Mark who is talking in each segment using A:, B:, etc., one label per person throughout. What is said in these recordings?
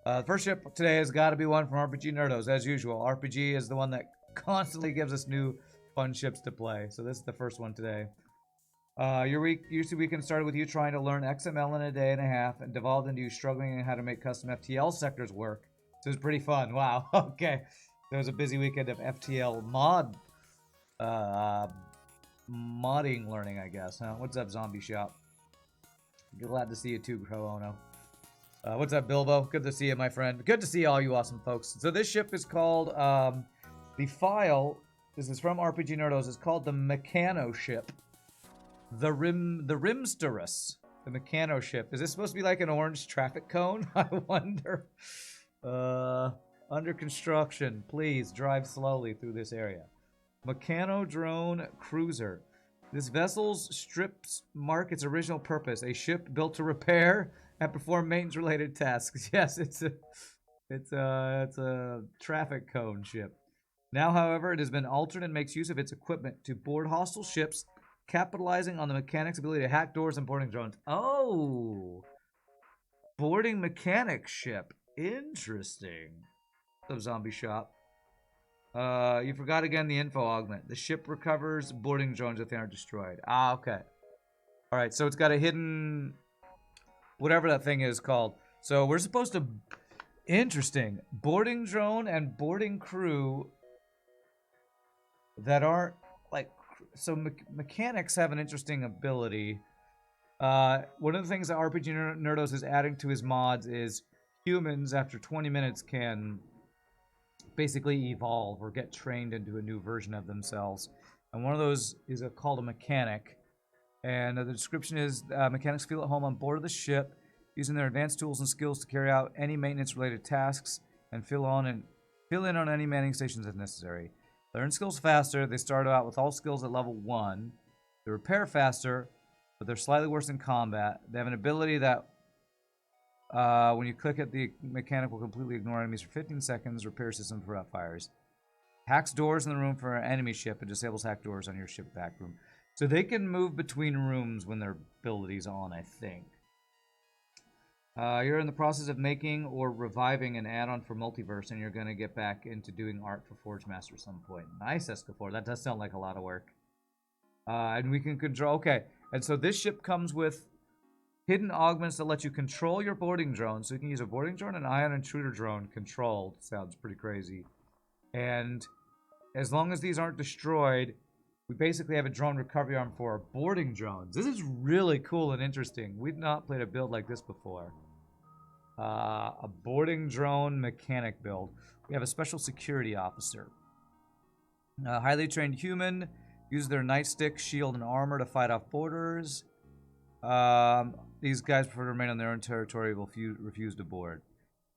A: The first ship today has got to be one from RPGNerdos, as usual. RPG is the one that constantly gives us new fun ships to play. So this is the first one today. Your weekend started with you trying to learn XML in a day and a half and devolved into you struggling in how to make custom FTL sectors work. So it was pretty fun. Wow. Okay. There was a busy weekend of FTL modding learning, I guess. Huh? What's up, Zombie Shop? Glad to see you too, Croono. What's up, Bilbo? Good to see you, my friend. Good to see all you awesome folks. So this ship is called, the file, this is from RPGNerdos, it's called the MechanoShip. The Rimsterus. The MechanoShip. Is this supposed to be like an orange traffic cone? I wonder. Under construction. Please drive slowly through this area. Mechano Drone Cruiser. This vessel's strips mark its original purpose, a ship built to repair and perform maintenance-related tasks. Yes, it's a traffic cone ship. Now, however, it has been altered and makes use of its equipment to board hostile ships, capitalizing on the mechanic's ability to hack doors and boarding drones. Oh, boarding mechanic ship. Interesting. The zombie shop. You forgot again the info augment. The ship recovers boarding drones if they aren't destroyed. Ah, okay. Alright, so it's got a hidden... whatever that thing is called. So we're supposed to... Interesting. Boarding drone and boarding crew that aren't, like... So mechanics have an interesting ability. One of the things that RPGNerdos is adding to his mods is humans, after 20 minutes, can... basically evolve or get trained into a new version of themselves. And one of those is called a mechanic. And the description is mechanics feel at home on board of the ship, using their advanced tools and skills to carry out any maintenance-related tasks and fill in on any manning stations if necessary. They learn skills faster. They start out with all skills at level 1. They repair faster, but they're slightly worse in combat. They have an ability that when you click it, the mechanic will completely ignore enemies for 15 seconds. Repair system for fires. Hacks doors in the room for an enemy ship and disables hack doors on your ship back room. So they can move between rooms when their ability's on, I think. You're in the process of making or reviving an add-on for Multiverse, and you're going to get back into doing art for Forge Master at some point. Nice, Escafor. That does sound like a lot of work. And we can control... Okay, and so this ship comes with hidden augments that let you control your boarding drone. So you can use a boarding drone and Ion Intruder drone controlled. Sounds pretty crazy. And as long as these aren't destroyed, we basically have a drone recovery arm for our boarding drones. This is really cool and interesting. We've not played a build like this before. A boarding drone mechanic build. We have a special security officer. A highly trained human. Use their nightstick, shield, and armor to fight off boarders. These guys prefer to remain on their own territory, will refuse to board.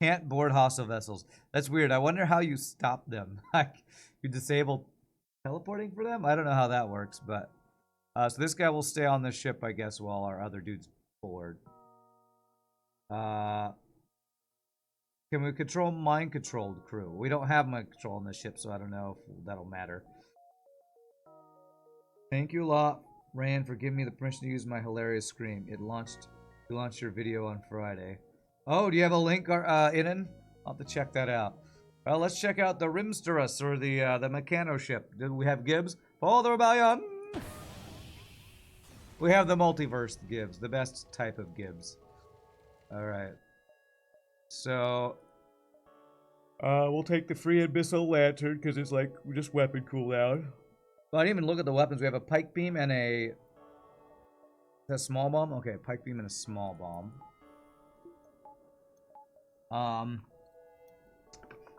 A: Can't board hostile vessels. That's weird. I wonder how you stop them. Like, you disable teleporting for them? I don't know how that works, but... so this guy will stay on the ship, I guess, while our other dudes board. Can we control mind-controlled crew? We don't have mind control on this ship, so I don't know if that'll matter. Thank you a lot, Rand, for giving me the permission to use my hilarious scream. You launched your video on Friday. Oh, do you have a link, Inan? I'll have to check that out. Well, let's check out the Rimsterus, or the MechanoShip. Do we have Gibbs? Follow the rebellion! We have the multiverse Gibbs, the best type of Gibbs. Alright. So... we'll take the free abyssal lantern, because it's like, just weapon cooldown. Well, I didn't even look at the weapons. We have a pike beam and a... Is that small bomb? Okay, pike beam and a small bomb.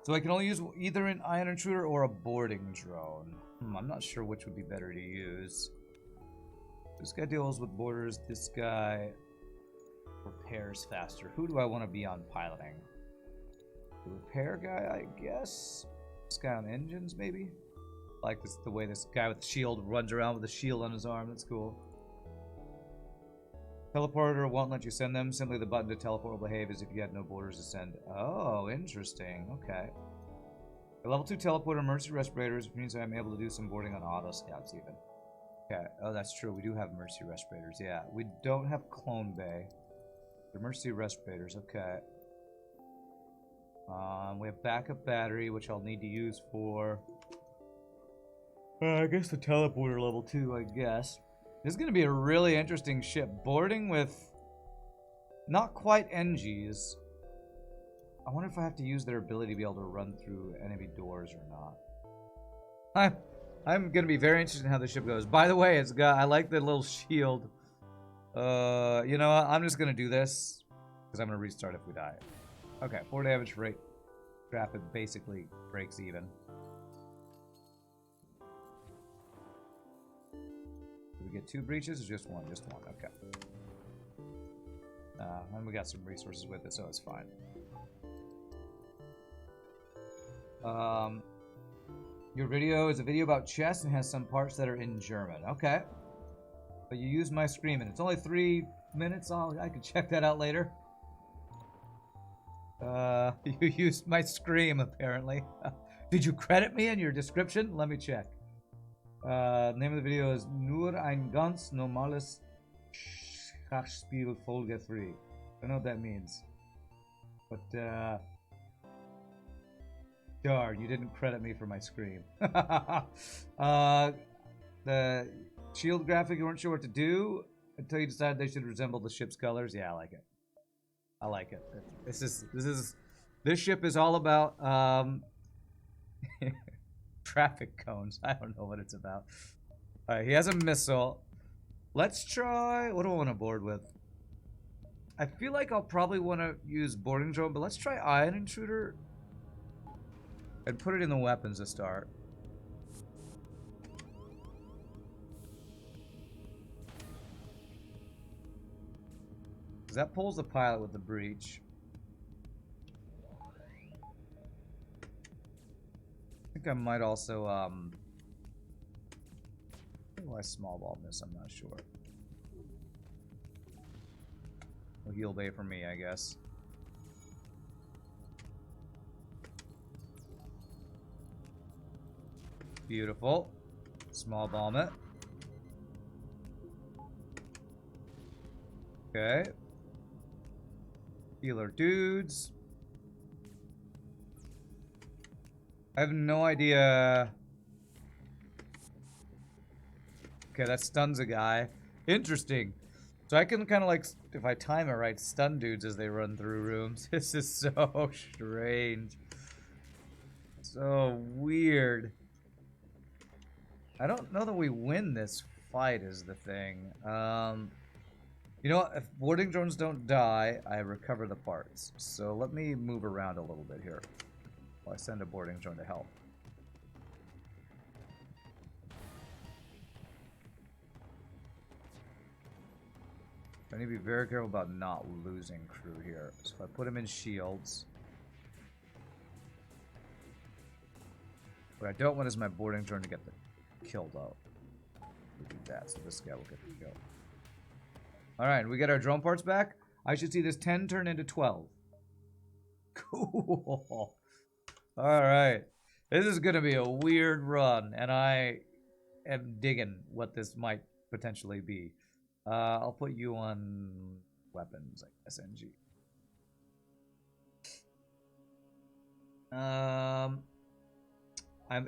A: So I can only use either an Ion Intruder or a boarding drone. I'm not sure which would be better to use. This guy deals with borders. This guy repairs faster. Who do I want to be on piloting? The repair guy, I guess? This guy on engines, maybe? I like this, the way this guy with the shield runs around with a shield on his arm. That's cool. Teleporter won't let you send them. Simply the button to teleport will behave as if you had no borders to send. Oh, interesting. Okay. A level 2 teleporter, Mercy Respirators, which means I'm able to do some boarding on auto scouts even. Okay. Oh, that's true. We do have Mercy Respirators. Yeah. We don't have Clone Bay. The Mercy Respirators. Okay. We have backup battery, which I'll need to use for... I guess the teleporter level 2, I guess. This is going to be a really interesting ship. Boarding with not quite NGs. I wonder if I have to use their ability to be able to run through enemy doors or not. I'm going to be very interested in how the ship goes. By the way, I like the little shield. You know what? I'm just going to do this because I'm going to restart if we die. Okay, 4 damage rate. Traffic basically breaks even. Did we get 2 breaches or just one? Just one, okay. And we got some resources with it, so it's fine. Your video is a video about chess and has some parts that are in German. Okay. But you use my scream, and it's only 3 minutes. I can check that out later. You used my scream, apparently. Did you credit me in your description? Let me check. Name of the video is Nur ein ganz normales Schachspiel Folge 3. I don't know what that means. But, darn, you didn't credit me for my scream. The shield graphic, you weren't sure what to do until you decided they should resemble the ship's colors. Yeah, I like it. I like it. This ship is all about traffic cones. I don't know what it's about. All right, he has a missile. Let's try. What do I want to board with? I feel like I'll probably want to use boarding drone, but let's try Ion Intruder and put it in the weapons to start. Because that pulls the pilot with the breach. I think I might also, why small ball miss, I'm not sure. Well, heal bay for me, I guess. Beautiful. Small bomb it. Okay. Healer dudes. I have no idea. Okay, that stuns a guy. Interesting. So I can kind of like, if I time it right, stun dudes as they run through rooms. This is so strange. So weird. I don't know that we win this fight is the thing. You know what? If boarding drones don't die, I recover the parts. So let me move around a little bit here while I send a boarding drone to help. I need to be very careful about not losing crew here. So if I put them in shields. What I don't want is my boarding drone to get the kill though. We'll do that, so this guy will get the kill. Alright, we get our drone parts back. I should see this 10 turn into 12. Cool. Alright. This is going to be a weird run, and I am digging what this might potentially be. I'll put you on weapons, I guess, NG.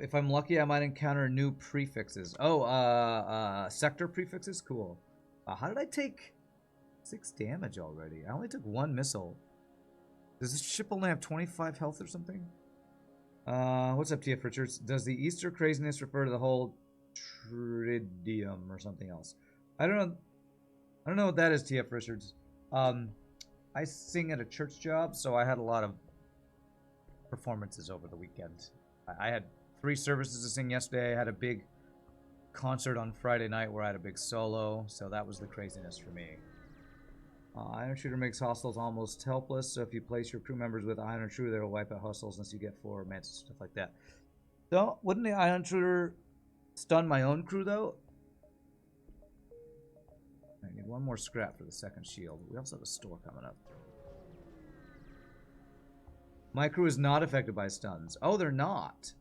A: If I'm lucky, I might encounter new prefixes. Oh, sector prefixes? Cool. How did I take 6 damage already? I only took 1 missile. Does this ship only have 25 health or something? What's up, TF Richards? Does the Easter craziness refer to the whole Tridium or something else? I don't know what that is, TF Richards. I sing at a church job, so I had a lot of performances over the weekend. I had 3 services to sing yesterday. I had a big concert on Friday night where I had a big solo, so that was the craziness for me. Ion Intruder makes hostiles almost helpless, so if you place your crew members with Ion Intruder, they'll wipe out hostiles unless you get 4 mantis, stuff like that. So, wouldn't the Ion Intruder stun my own crew, though? I need 1 more scrap for the second shield. We also have a store coming up. My crew is not affected by stuns. Oh, they're not.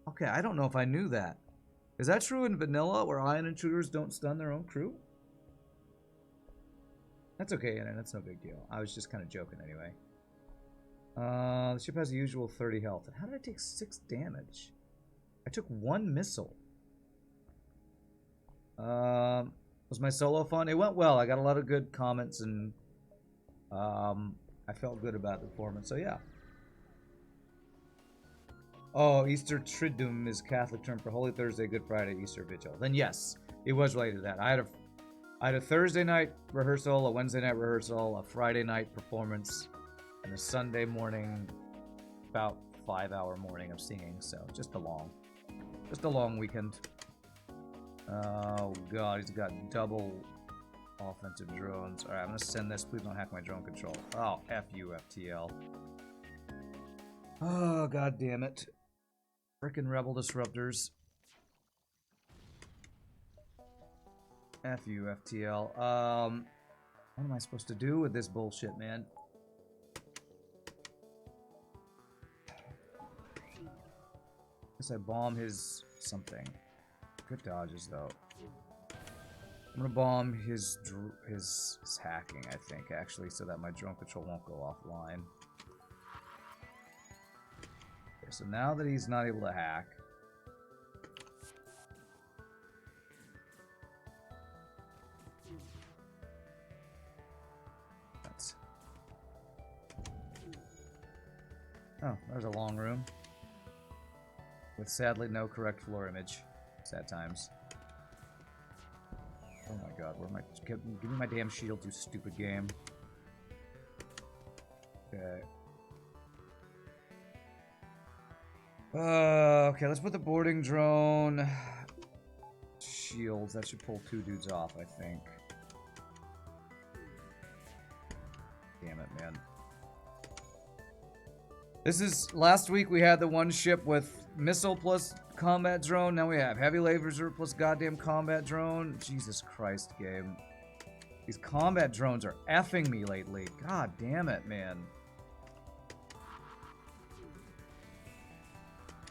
A: Okay, I don't know if I knew that. Is that true in vanilla, where Ion Intruders don't stun their own crew? That's okay, and that's no big deal. I was just kind of joking anyway. The ship has the usual 30 health. And how did I take 6 damage? I took 1 missile. Was my solo fun? It went well. I got a lot of good comments, and I felt good about the performance. So yeah. Oh, Easter Triduum is Catholic term for Holy Thursday, Good Friday, Easter Vigil. Then yes, it was related to that. I had a Thursday night rehearsal, a Wednesday night rehearsal, a Friday night performance, and a Sunday morning, about 5-hour morning of singing. So just a long weekend. Oh god, he's got double offensive drones. Alright, I'm gonna send this. Please don't hack my drone control. Oh, F you, FTL. Oh, god damn it. Frickin' rebel disruptors. F you, FTL. What am I supposed to do with this bullshit, man? Guess I bomb his something. Good dodges, though. I'm gonna bomb his hacking, I think, actually, so that my drone control won't go offline. Okay, so now that he's not able to hack, that's... Oh, there's a long room with sadly no correct floor image. Sad times. Oh my god, where am I? Give me my damn shield, you stupid game. Okay. Okay, let's put the boarding drone. Shields, that should pull 2 dudes off, I think. Damn it, man. This is, last week we had the one ship with missile plus combat drone. Now we have heavy laser plus goddamn combat drone. Jesus Christ, game. These combat drones are effing me lately. God damn it, man.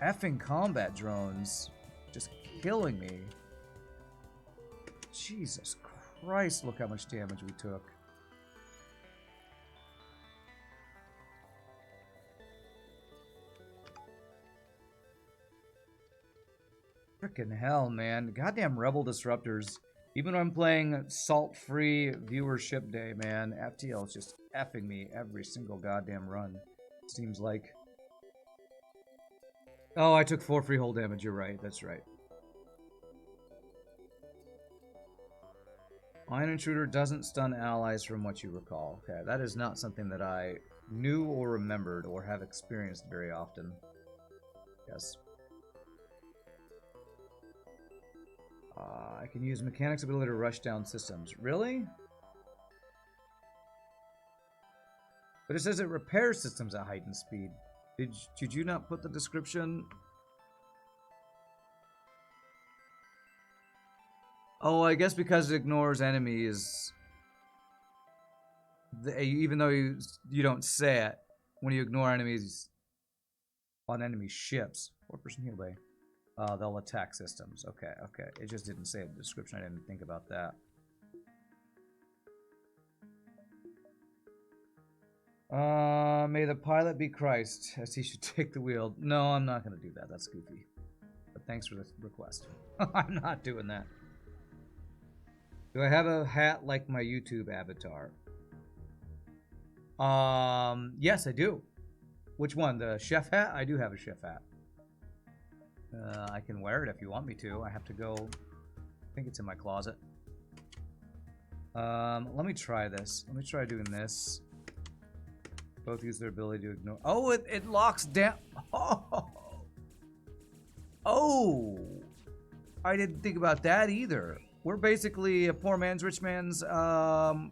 A: Effing combat drones. Just killing me. Jesus Christ, look how much damage we took. Frickin' hell, man. Goddamn rebel disruptors. Even when I'm playing salt-free viewership day, man, FTL is just effing me every single goddamn run. Seems like. Oh, I took 4 free hull damage. You're right. That's right. Ion Intruder doesn't stun allies from what you recall. Okay, that is not something that I knew or remembered or have experienced very often. Yes. I can use mechanics' ability to rush down systems. Really? But it says it repairs systems at heightened speed. Did you not put the description? Oh, I guess because it ignores enemies. Even though you don't say it, when you ignore enemies on enemy ships. 4% heal day. They'll attack systems. Okay, okay. It just didn't say in the description. I didn't think about that. May the pilot be Christ, as he should take the wheel. No, I'm not going to do that. That's goofy. But thanks for the request. I'm not doing that. Do I have a hat like my YouTube avatar? Yes, I do. Which one? The chef hat? I do have a chef hat. I can wear it if you want me to. I have to go... I think it's in my closet. Let me try this. Let me try doing this. Both use their ability to ignore... Oh, it locks down... Oh! Oh! I didn't think about that either. We're basically a poor man's rich man's, whatchamacallit?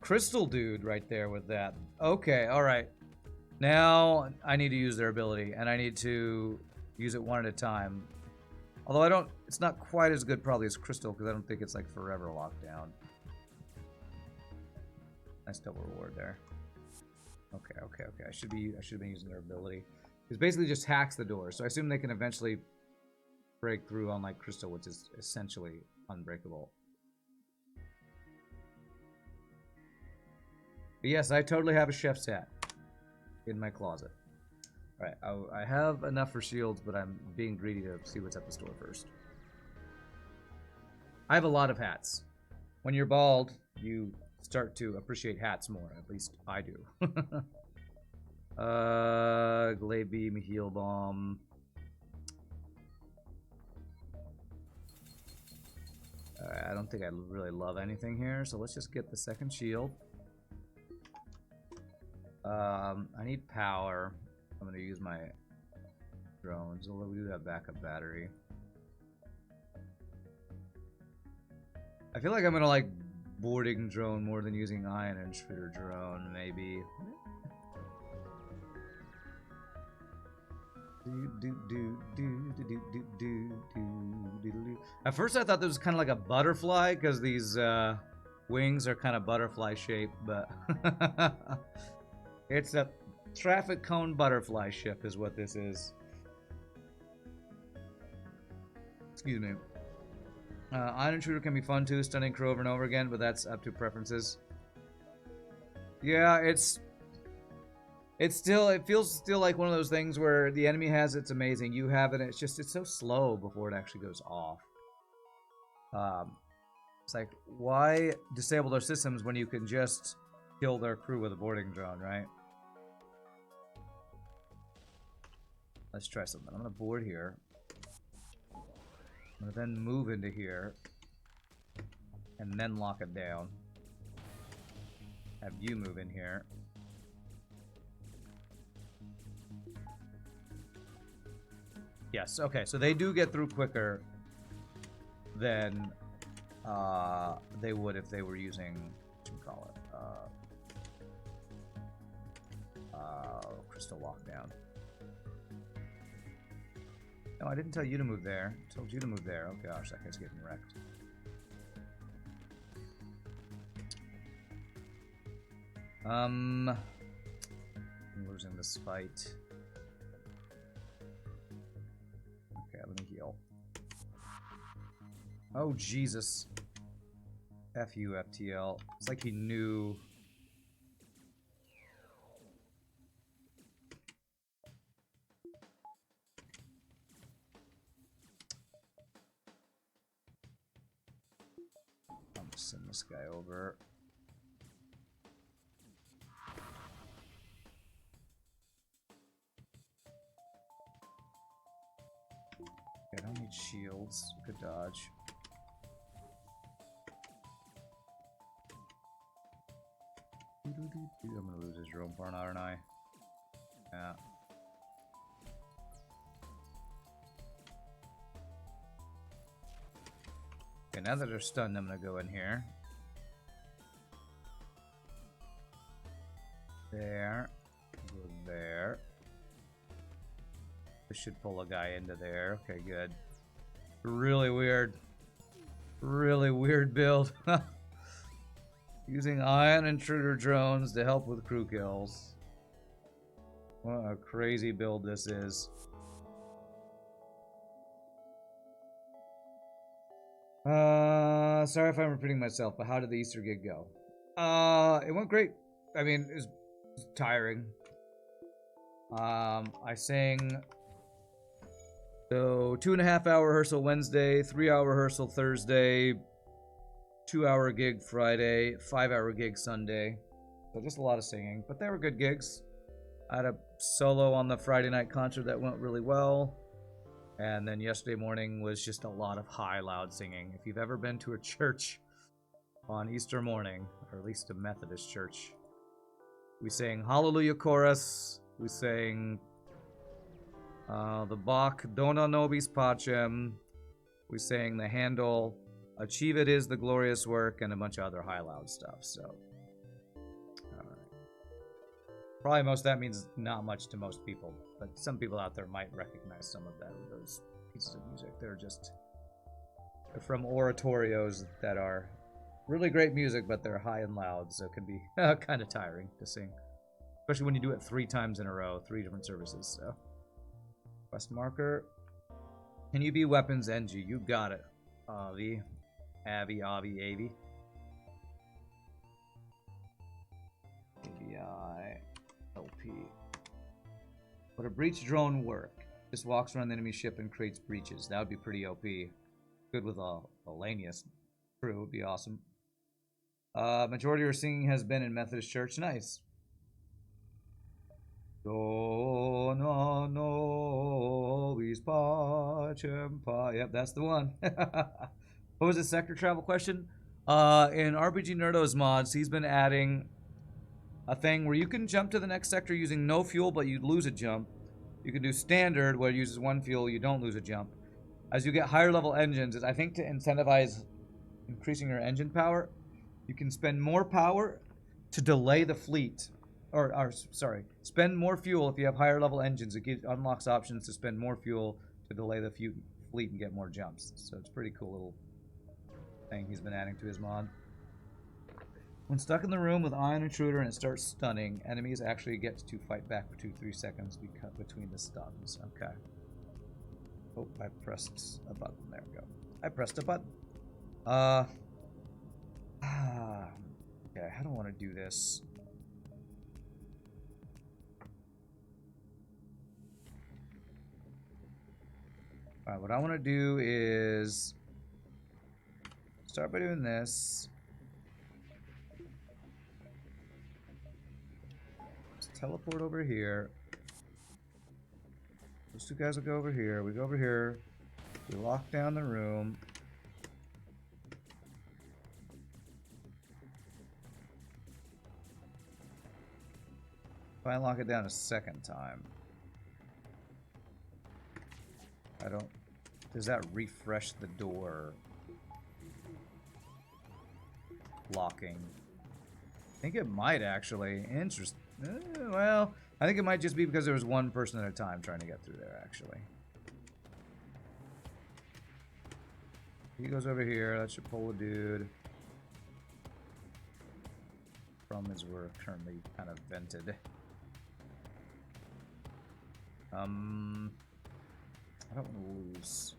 A: Crystal dude right there with that. Okay, alright. Now I need to use their ability, and I need to use it one at a time. Although I don't, it's not quite as good probably as Crystal, because I don't think it's like forever lockdown. Nice double reward there. Okay, okay, okay. I should have been using their ability. It's basically just hacks the door, so I assume they can eventually break through, unlike Crystal, which is essentially unbreakable. But yes, I totally have a chef's hat in my closet. Alright, I have enough for shields, but I'm being greedy to see what's at the store first. I have a lot of hats. When you're bald, you start to appreciate hats more. At least I do. Glade Beam, Heal Bomb. Alright, I don't think I really love anything here, so let's just get the second shield. I need power. I'm gonna use my drones, although we do have backup battery. I feel like I'm gonna like boarding drone more than using Ion Intruder drone, maybe. At first I thought this was kind of like a butterfly, because these wings are kind of butterfly shaped, but it's a traffic cone butterfly ship is what this is. Excuse me. Ion Intruder can be fun too, stunning crew over and over again, but that's up to preferences. Yeah, it feels still like one of those things where the enemy has it's amazing, you have it, it's so slow before it actually goes off. It's like, why disable their systems when you can just kill their crew with a boarding drone, right? Let's try something. I'm gonna board here. I'm gonna then move into here and then lock it down. Have you move in here. Yes, okay, so they do get through quicker than they would if they were using, what do you call it, crystal lockdown. No, I didn't tell you to move there. I told you to move there. Oh gosh, that guy's getting wrecked. I'm losing this fight. Okay, let me heal. Oh, Jesus. F you, FTL. It's like he knew. I'm gonna send this guy over. I don't need shields. Good dodge. I'm gonna lose his drone part, aren't I? Yeah. Okay, now that they're stunned, I'm gonna go in here. There. Go there. This should pull a guy into there. Okay, good. Really weird. Really weird build. Using Ion Intruder drones to help with crew kills. What a crazy build this is. Sorry if I'm repeating myself, but how did the Easter gig go? It went great. I mean, it was tiring. I sang... So, 2.5-hour rehearsal Wednesday, 3-hour rehearsal Thursday, 2-hour gig Friday, 5-hour gig Sunday. So just a lot of singing, but they were good gigs. I had a solo on the Friday night concert that went really well. And then yesterday morning was just a lot of high, loud singing. If you've ever been to a church on Easter morning, or at least a Methodist church, we sang Hallelujah Chorus, we sang the Bach Dona Nobis Pacem, we sang the Handel Achieve It Is the Glorious Work, and a bunch of other high, loud stuff, so. Probably most of that means not much to most people, but some people out there might recognize some of that, those pieces of music. They're from oratorios that are really great music, but they're high and loud, so it can be kind of tiring to sing. Especially when you do it 3 times in a row, 3 different services, so. Quest marker. Can you be weapons NG? You got it. Avi. Avi, Avi, Avi. OP. Would a breach drone work? Just walks around the enemy ship and creates breaches. That would be pretty OP. Good with a Lanius crew would be awesome. Majority of your singing has been in Methodist Church. Nice. No, nobis pacem pa. Yep, that's the one. What was the sector travel question? In RPGNerdos mods, he's been adding a thing where you can jump to the next sector using no fuel, but you lose a jump. You can do standard, where it uses 1 fuel, you don't lose a jump. As you get higher level engines, I think to incentivize increasing your engine power, you can spend more power to delay the fleet. Sorry, spend more fuel if you have higher level engines. It unlocks options to spend more fuel to delay the fleet and get more jumps. So it's a pretty cool little thing he's been adding to his mod. When stuck in the room with Ion Intruder and it starts stunning, enemies actually get to fight back for 2-3 seconds between the stuns. Okay. Oh, I pressed a button. There we go. I pressed a button. Okay, I don't want to do this. Alright, what I want to do is start by doing this. Let's teleport over here. Those two guys will go over here. We go over here. We lock down the room. If I lock it down a second time, I don't... Does that refresh the door? Locking. I think it might actually. Interesting. Well, I think it might just be because there was one person at a time trying to get through there, actually. He goes over here. That should pull a dude. Problem is we're currently kind of vented. I don't want to lose.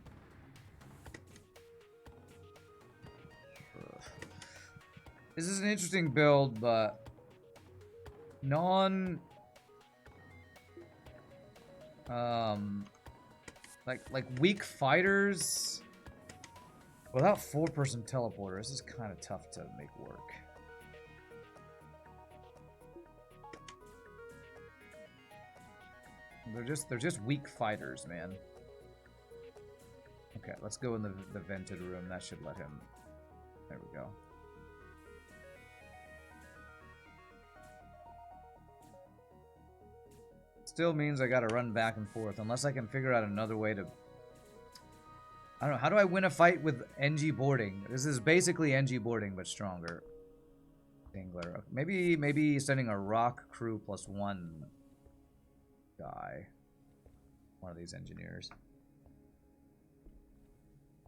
A: This is an interesting build, but like weak fighters without 4-person teleporter, this is kind of tough to make work. They're just weak fighters, man. Okay, let's go in the vented room. That should let him. There we go. Still means I gotta run back and forth unless I can figure out another way to... I don't know. How do I win a fight with NG boarding? This is basically NG boarding, but stronger. Dingler. Maybe sending a rock crew +1 guy. One of these engineers.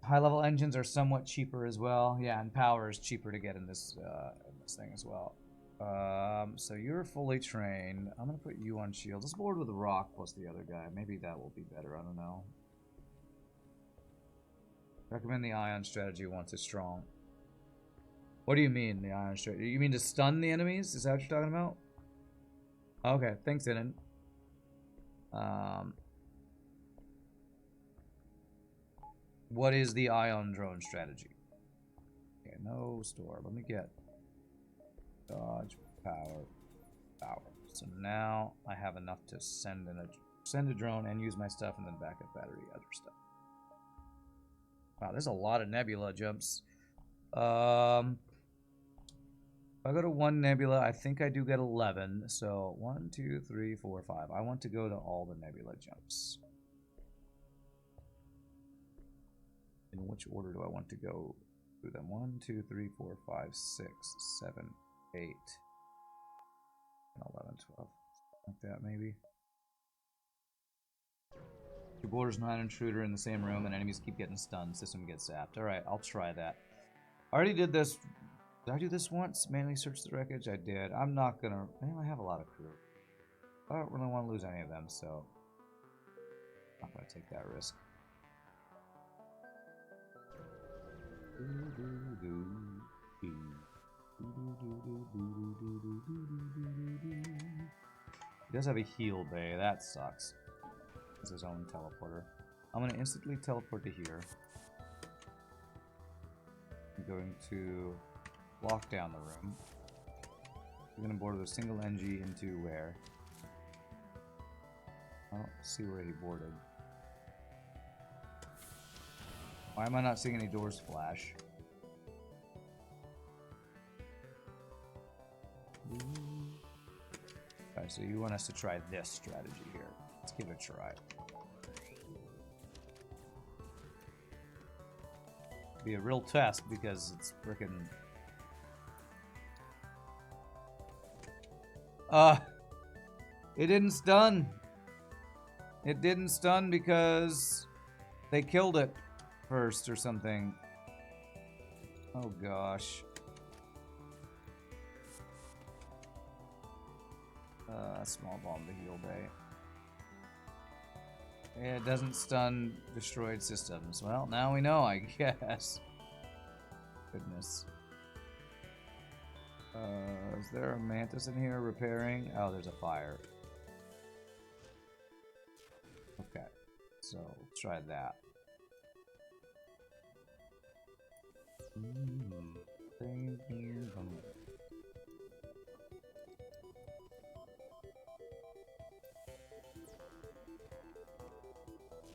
A: High-level engines are somewhat cheaper as well. Yeah, and power is cheaper to get in this thing as well. So you're fully trained. I'm gonna put you on shield. Let's board with the rock plus the other guy. Maybe that will be better. I don't know. Recommend the Ion strategy once it's strong. What do you mean, the Ion strategy? You mean to stun the enemies? Is that what you're talking about? Okay, thanks, Inan. What is the Ion drone strategy? Okay, no store. Let me get dodge, power. So now I have enough to send a drone and use my stuff, and then backup battery, other stuff. Wow, there's a lot of nebula jumps. If I go to 1 nebula, I think I do get 11. So 1, 2, 3, 4, 5. I want to go to all the nebula jumps. In which order do I want to go through them? 1, 2, 3, 4, 5, 6, 7, 8, 11, 12. Like that, maybe. Your borders and Ion Intruder in the same room, and enemies keep getting stunned. System gets zapped. Alright, I'll try that. I already did this. Did I do this once? Manually search the wreckage? I did. I'm not gonna... Man, I have a lot of crew. I don't really want to lose any of them, so... I'm not gonna take that risk. He does have a heal bay. That sucks. It's his own teleporter. I'm going to instantly teleport to here. I'm going to lock down the room. We're going to board with a single NG into where? I don't see where he boarded. Why am I not seeing any doors flash? Alright, so you want us to try this strategy here. Let's give it a try. Be a real test because it's freaking. It didn't stun. It didn't stun because they killed it first or something. Oh gosh. Small bomb to heal bay. Yeah, it doesn't stun destroyed systems. Well, now we know, I guess. Goodness. Is there a mantis in here repairing? Oh, there's a fire. Okay, so let's try that.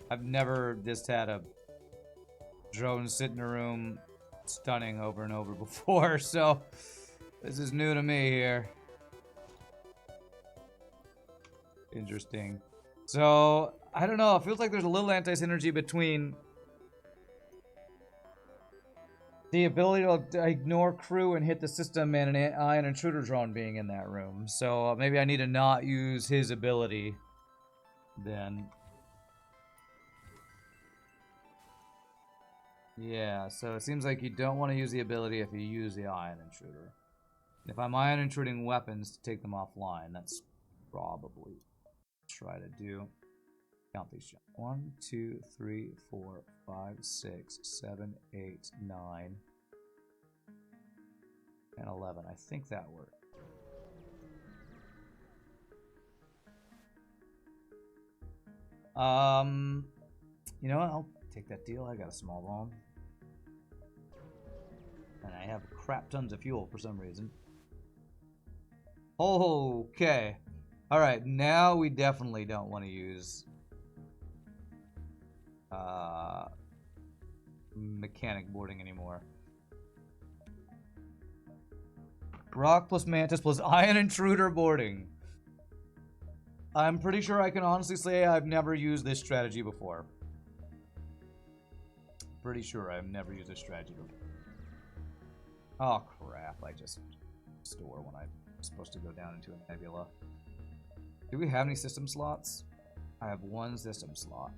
A: I've never just had a drone sit in a room stunning over and over before, so this is new to me here. Interesting. So, I don't know, it feels like there's a little anti-synergy between the ability to ignore crew and hit the system and an Ion Intruder drone being in that room. So, maybe I need to not use his ability then. Yeah, so it seems like you don't want to use the ability if you use the Ion Intruder. If I'm Ion Intruding weapons to take them offline, that's probably try to do. Count these. 1, 2, 3, 4, 5, 6, 7, 8, 9, and 11. I think that worked. You know what? I'll take that deal. I got a small bomb. And I have crap tons of fuel for some reason. Okay. Alright, now we definitely don't want to use mechanic boarding anymore. Rock plus Mantis plus Ion Intruder boarding. I'm pretty sure I can honestly say I've never used this strategy before. Pretty sure I've never used this strategy before. Oh crap, I just store when I'm supposed to go down into a nebula. Do we have any system slots? I have one system slot.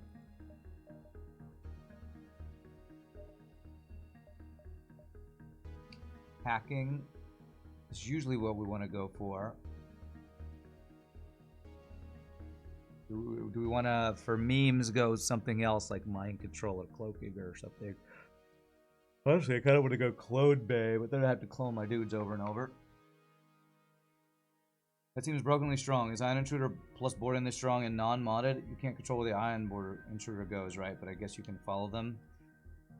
A: Hacking is usually what we want to go for. Do we want to, for memes, go something else like mind control or cloaking or something? Honestly, I kind of want to go clone bay, but then I have to clone my dudes over and over. That seems brokenly strong. Is Ion Intruder plus boarding this strong and non-modded? You can't control where the Ion Intruder goes, right? But I guess you can follow them.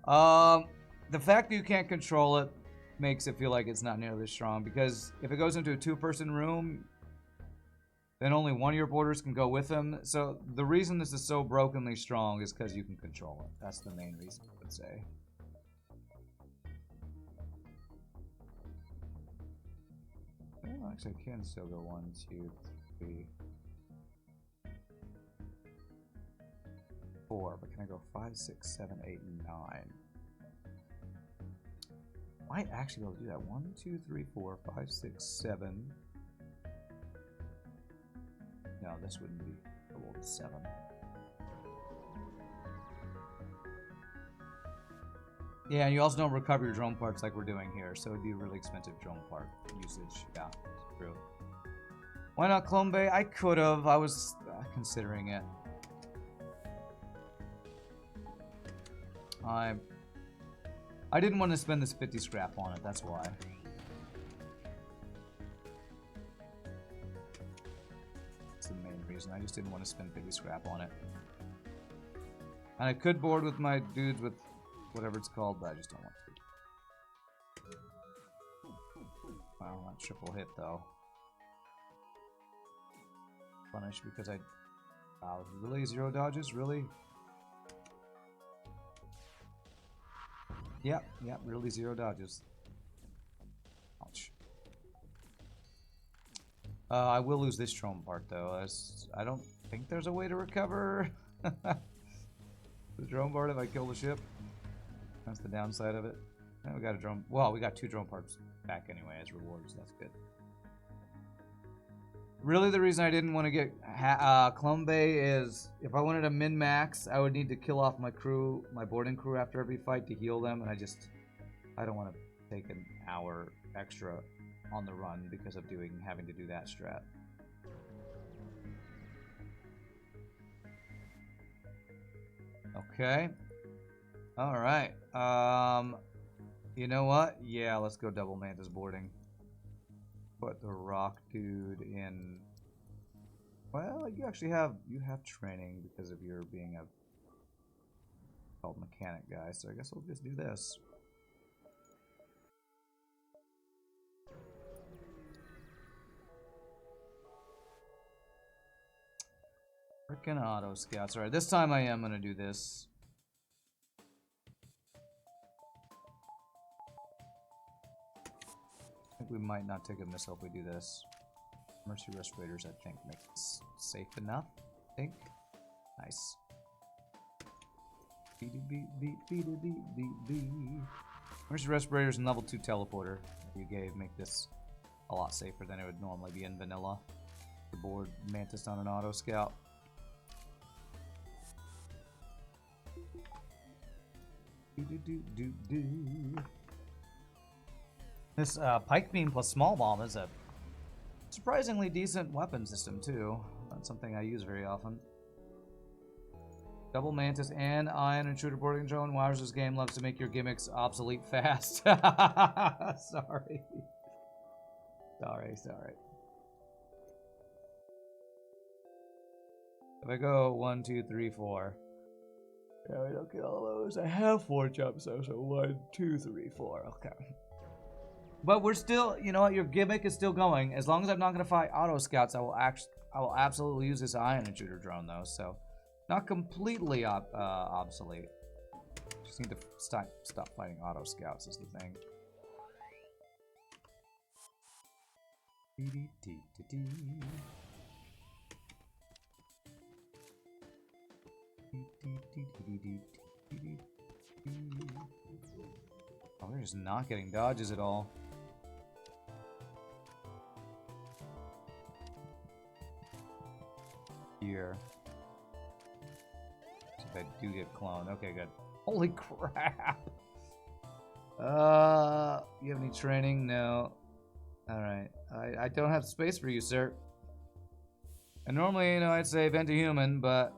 A: The fact that you can't control it makes it feel like it's not nearly as strong, because if it goes into a two-person room, then only one of your boarders can go with them. So the reason this is so brokenly strong is because you can control it. That's the main reason, I would say. Well, actually, I can still go 1, 2, 3, 4. But can I go 5, 6, 7, 8, 9? Might actually be able to do that. 1, 2, 3, 4, 5, 6, 7. No, this wouldn't be able to 7. Yeah, and you also don't recover your drone parts like we're doing here, so it'd be a really expensive drone part usage. Yeah, true. Why not Clone Bay? I could have. I was considering it. I didn't want to spend this 50 scrap on it, that's why. It's the reason. I just didn't want to spend 50 scrap on it. And I could board with my dudes with whatever it's called, but I just don't want to. Wow, that triple hit though. Punished because I... Wow, really? 0 dodges? Really? Yep, really 0 dodges. Ouch. I will lose this drone part though, as I don't think there's a way to recover the drone part if I kill the ship. That's the downside of it. And we got a drone. Well, we got 2 drone parts back anyway as rewards. That's good. Really, the reason I didn't want to get Clone Bay is if I wanted to min-max, I would need to kill off my crew, my boarding crew after every fight to heal them, and I don't want to take an hour extra on the run because of having to do that strat. Okay. All right. You know what? Yeah, let's go double Mantis boarding. Put the rock dude in. Well, you have training because of your being a called mechanic guy, so I guess we'll just do this. Frickin' auto scouts. Alright, this time I am gonna do this. I think we might not take a missile if we do this. Mercy respirators, I think, make this safe enough. I think. Nice. Mercy respirators and level 2 teleporter you gave make this a lot safer than it would normally be in vanilla. The board Mantis on an auto scout. This pike beam plus small bomb is a surprisingly decent weapon system too. Not something I use very often. Double Mantis and Ion Intruder boarding drone. Wowzers game loves to make your gimmicks obsolete fast. Sorry. Sorry. If I go 1, 2, 3, 4. Yeah, we don't get all those. I have 4 jumps though, so 1, 2, 3, 4. Okay. But we're still, you know what? Your gimmick is still going. As long as I'm not going to fight auto scouts, I will absolutely use this Ion Intruder drone though. So, not completely obsolete. Just need to stop fighting auto scouts is the thing. Oh, they're just not getting dodges at all. Here. So if I do get cloned. Okay, good. Holy crap! You have any training? No. Alright. I don't have space for you, sir. And normally, you know, I'd say vent a human, but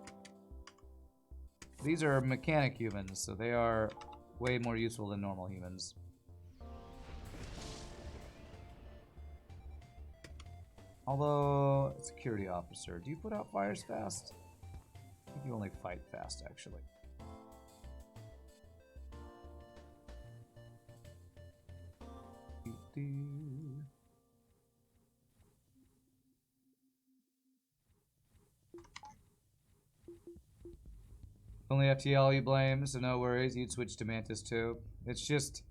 A: these are mechanic humans, so they are way more useful than normal humans. Although, security officer, do you put out fires fast? I think you only fight fast, actually. Only FTL you blame, so no worries. You'd switch to Mantis too. It's just,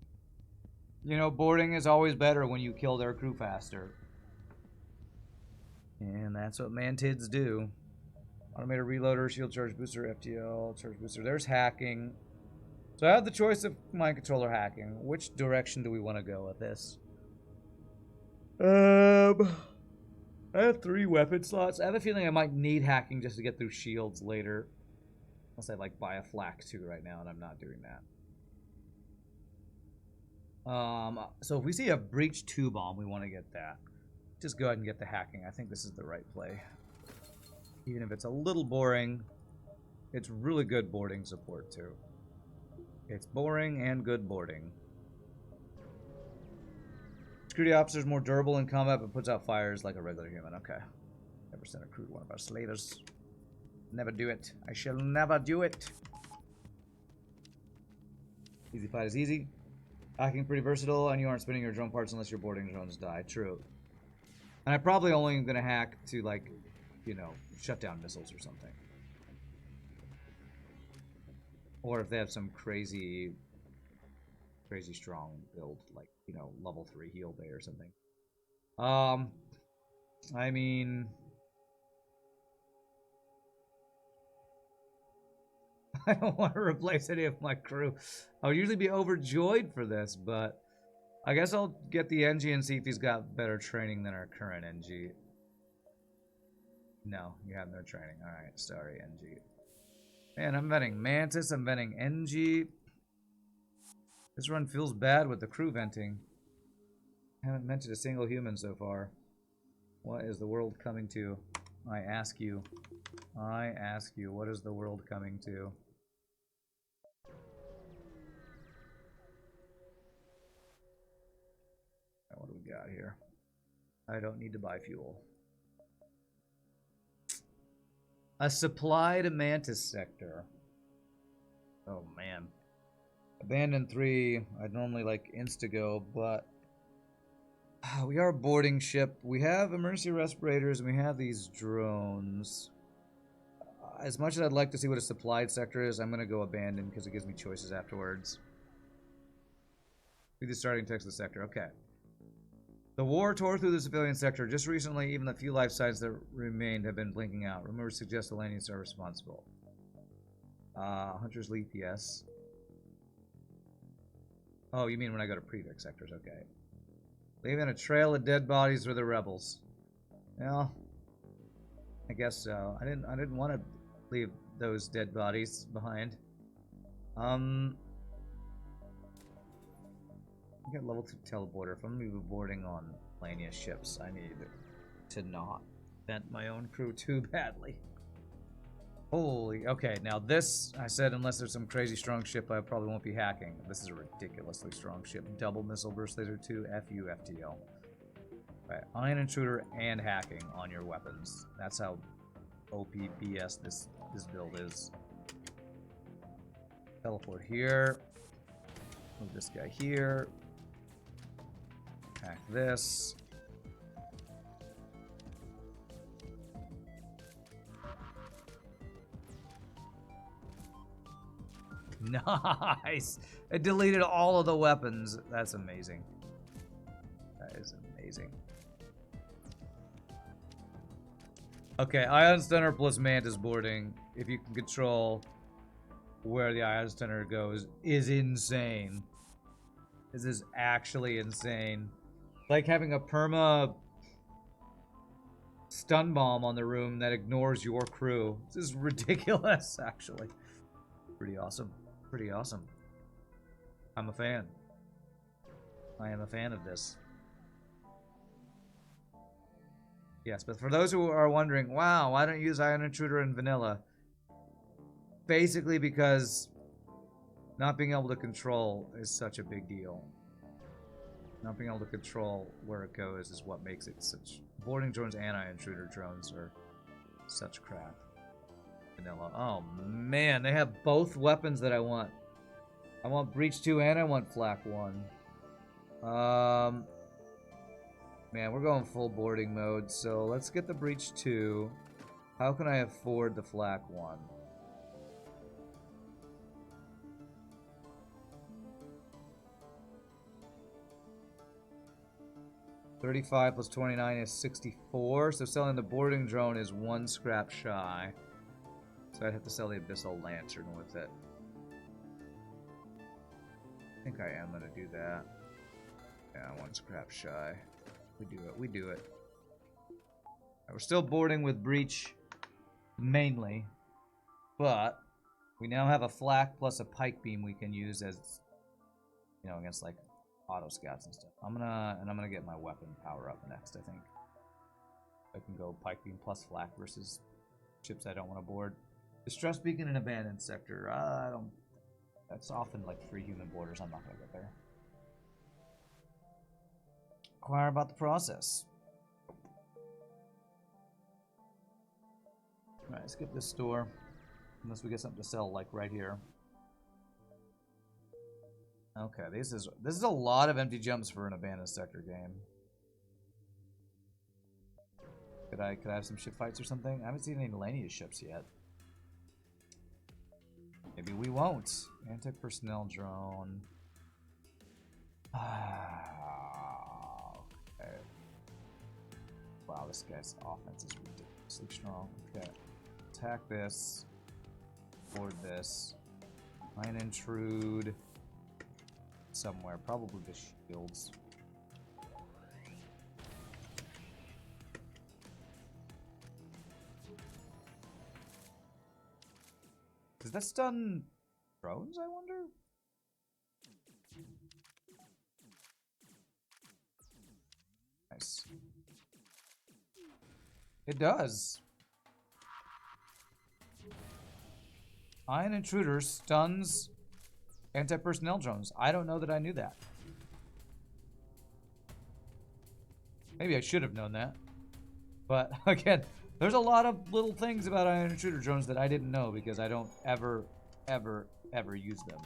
A: you know, boarding is always better when you kill their crew faster. And that's what Mantids do. Automated reloader, shield charge booster, FTL, charge booster. There's hacking. So I have the choice of mind controller hacking. Which direction do we want to go with this? I have 3 weapon slots. I have a feeling I might need hacking just to get through shields later. Unless I like buy a flak 2 right now, and I'm not doing that. So if we see a breach 2 bomb, we want to get that. Just go ahead and get the hacking. I think this is the right play. Even if it's a little boring, it's really good boarding support too. It's boring and good boarding. Security officer is more durable in combat but puts out fires like a regular human. Okay. 100% recruit one of our slavers. Never do it. I shall never do it. Easy fight is easy. Hacking pretty versatile, and you aren't spinning your drone parts unless your boarding drones die. True. And I'm probably only going to hack to, like, you know, shut down missiles or something. Or if they have some crazy strong build, like, you know, level 3 heal bay or something. I mean... I don't want to replace any of my crew. I would usually be overjoyed for this, but I guess I'll get the NG and see if he's got better training than our current NG. No, you have no training. Alright, sorry, NG. Man, I'm venting Mantis, I'm venting NG. This run feels bad with the crew venting. I haven't mentioned a single human so far. What is the world coming to? I ask you. I ask you, what is the world coming to? What do we got here? I don't need to buy fuel. A supplied Mantis sector. Oh man. Abandon 3. I'd normally like insta-go, but we are a boarding ship. We have emergency respirators and we have these drones. As much as I'd like to see what a supplied sector is, I'm going to go abandon because it gives me choices afterwards. Read the starting text of the sector. Okay. The war tore through the civilian sector. Just recently, even the few life signs that remained have been blinking out. Rumors suggest the Lanians are responsible. Hunter's Leap, yes. Oh, you mean when I go to prefix sectors? Okay. Leaving a trail of dead bodies for the rebels. Well, I guess so. I didn't want to leave those dead bodies behind. Get level 2 teleporter. If I'm going to be boarding on Lania ships, I need to not vent my own crew too badly. Holy, okay, now this, I said unless there's some crazy strong ship, I probably won't be hacking. This is a ridiculously strong ship. Double missile burst laser 2, FU, FTL. Alright, Ion Intruder and hacking on your weapons. That's how OPBS this build is. Teleport here. Move this guy here. Hack this. Nice! It deleted all of the weapons. That's amazing. That is amazing. Okay, Ion Stunner plus Mantis boarding, if you can control where the Ion Stunner goes, is insane. This is actually insane. Like having a perma stun bomb on the room that ignores your crew. This is ridiculous, actually. Pretty awesome. Pretty awesome. I'm a fan. I am a fan of this. Yes, but for those who are wondering, wow, why don't you use Ion Intruder in vanilla? Basically because not being able to control is such a big deal. Not being able to control where it goes is what makes it such... Boarding drones and Ion Intruder drones are such crap. Vanilla. Oh man, they have both weapons that I want. I want Breach 2 and I want Flak 1. Man, we're going full boarding mode, so let's get the Breach 2. How can I afford the Flak 1? $35 plus 29 is 64, so selling the boarding drone is 1 scrap shy. So I'd have to sell the Abyssal Lantern with it. I think I am going to do that. Yeah, 1 scrap shy. We do it, we do it. We're still boarding with Breach, mainly. But, we now have a Flak plus a Pike Beam we can use as, you know, against, like, auto scouts and stuff. I'm gonna get my weapon power up next, I think. I can go Pike Beam plus Flak versus ships I don't want to board. Distress Beacon and Abandoned Sector. I don't... That's often like free human borders. I'm not gonna get there. Inquire about the process. Alright, skip this store. Unless we get something to sell, like right here. Okay, this is a lot of empty jumps for an abandoned sector game. Could I have some ship fights or something? I haven't seen any Lanius ships yet. Maybe we won't. Anti-personnel drone. Okay. Wow, this guy's offense is ridiculously strong. Okay. Attack this. Board this. Ion Intrude. Somewhere. Probably the shields. Does that stun drones, I wonder? Nice. It does. Ion Intruder stuns anti-personnel drones. I don't know that I knew that. Maybe I should have known that. But again, there's a lot of little things about Ion Intruder drones that I didn't know because I don't ever use them.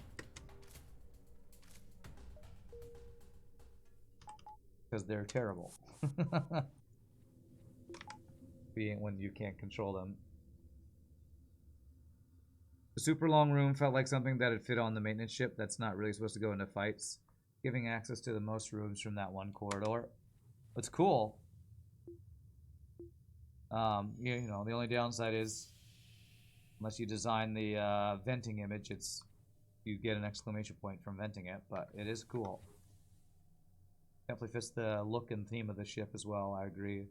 A: Because they're terrible. Being when you can't control them. The super long room felt like something that would fit on the maintenance ship that's not really supposed to go into fights, giving access to the most rooms from that one corridor. It's cool. You know, the only downside is, unless you design the venting image, you get an exclamation point from venting it, but it is cool. Definitely fits the look and theme of the ship as well, I agree.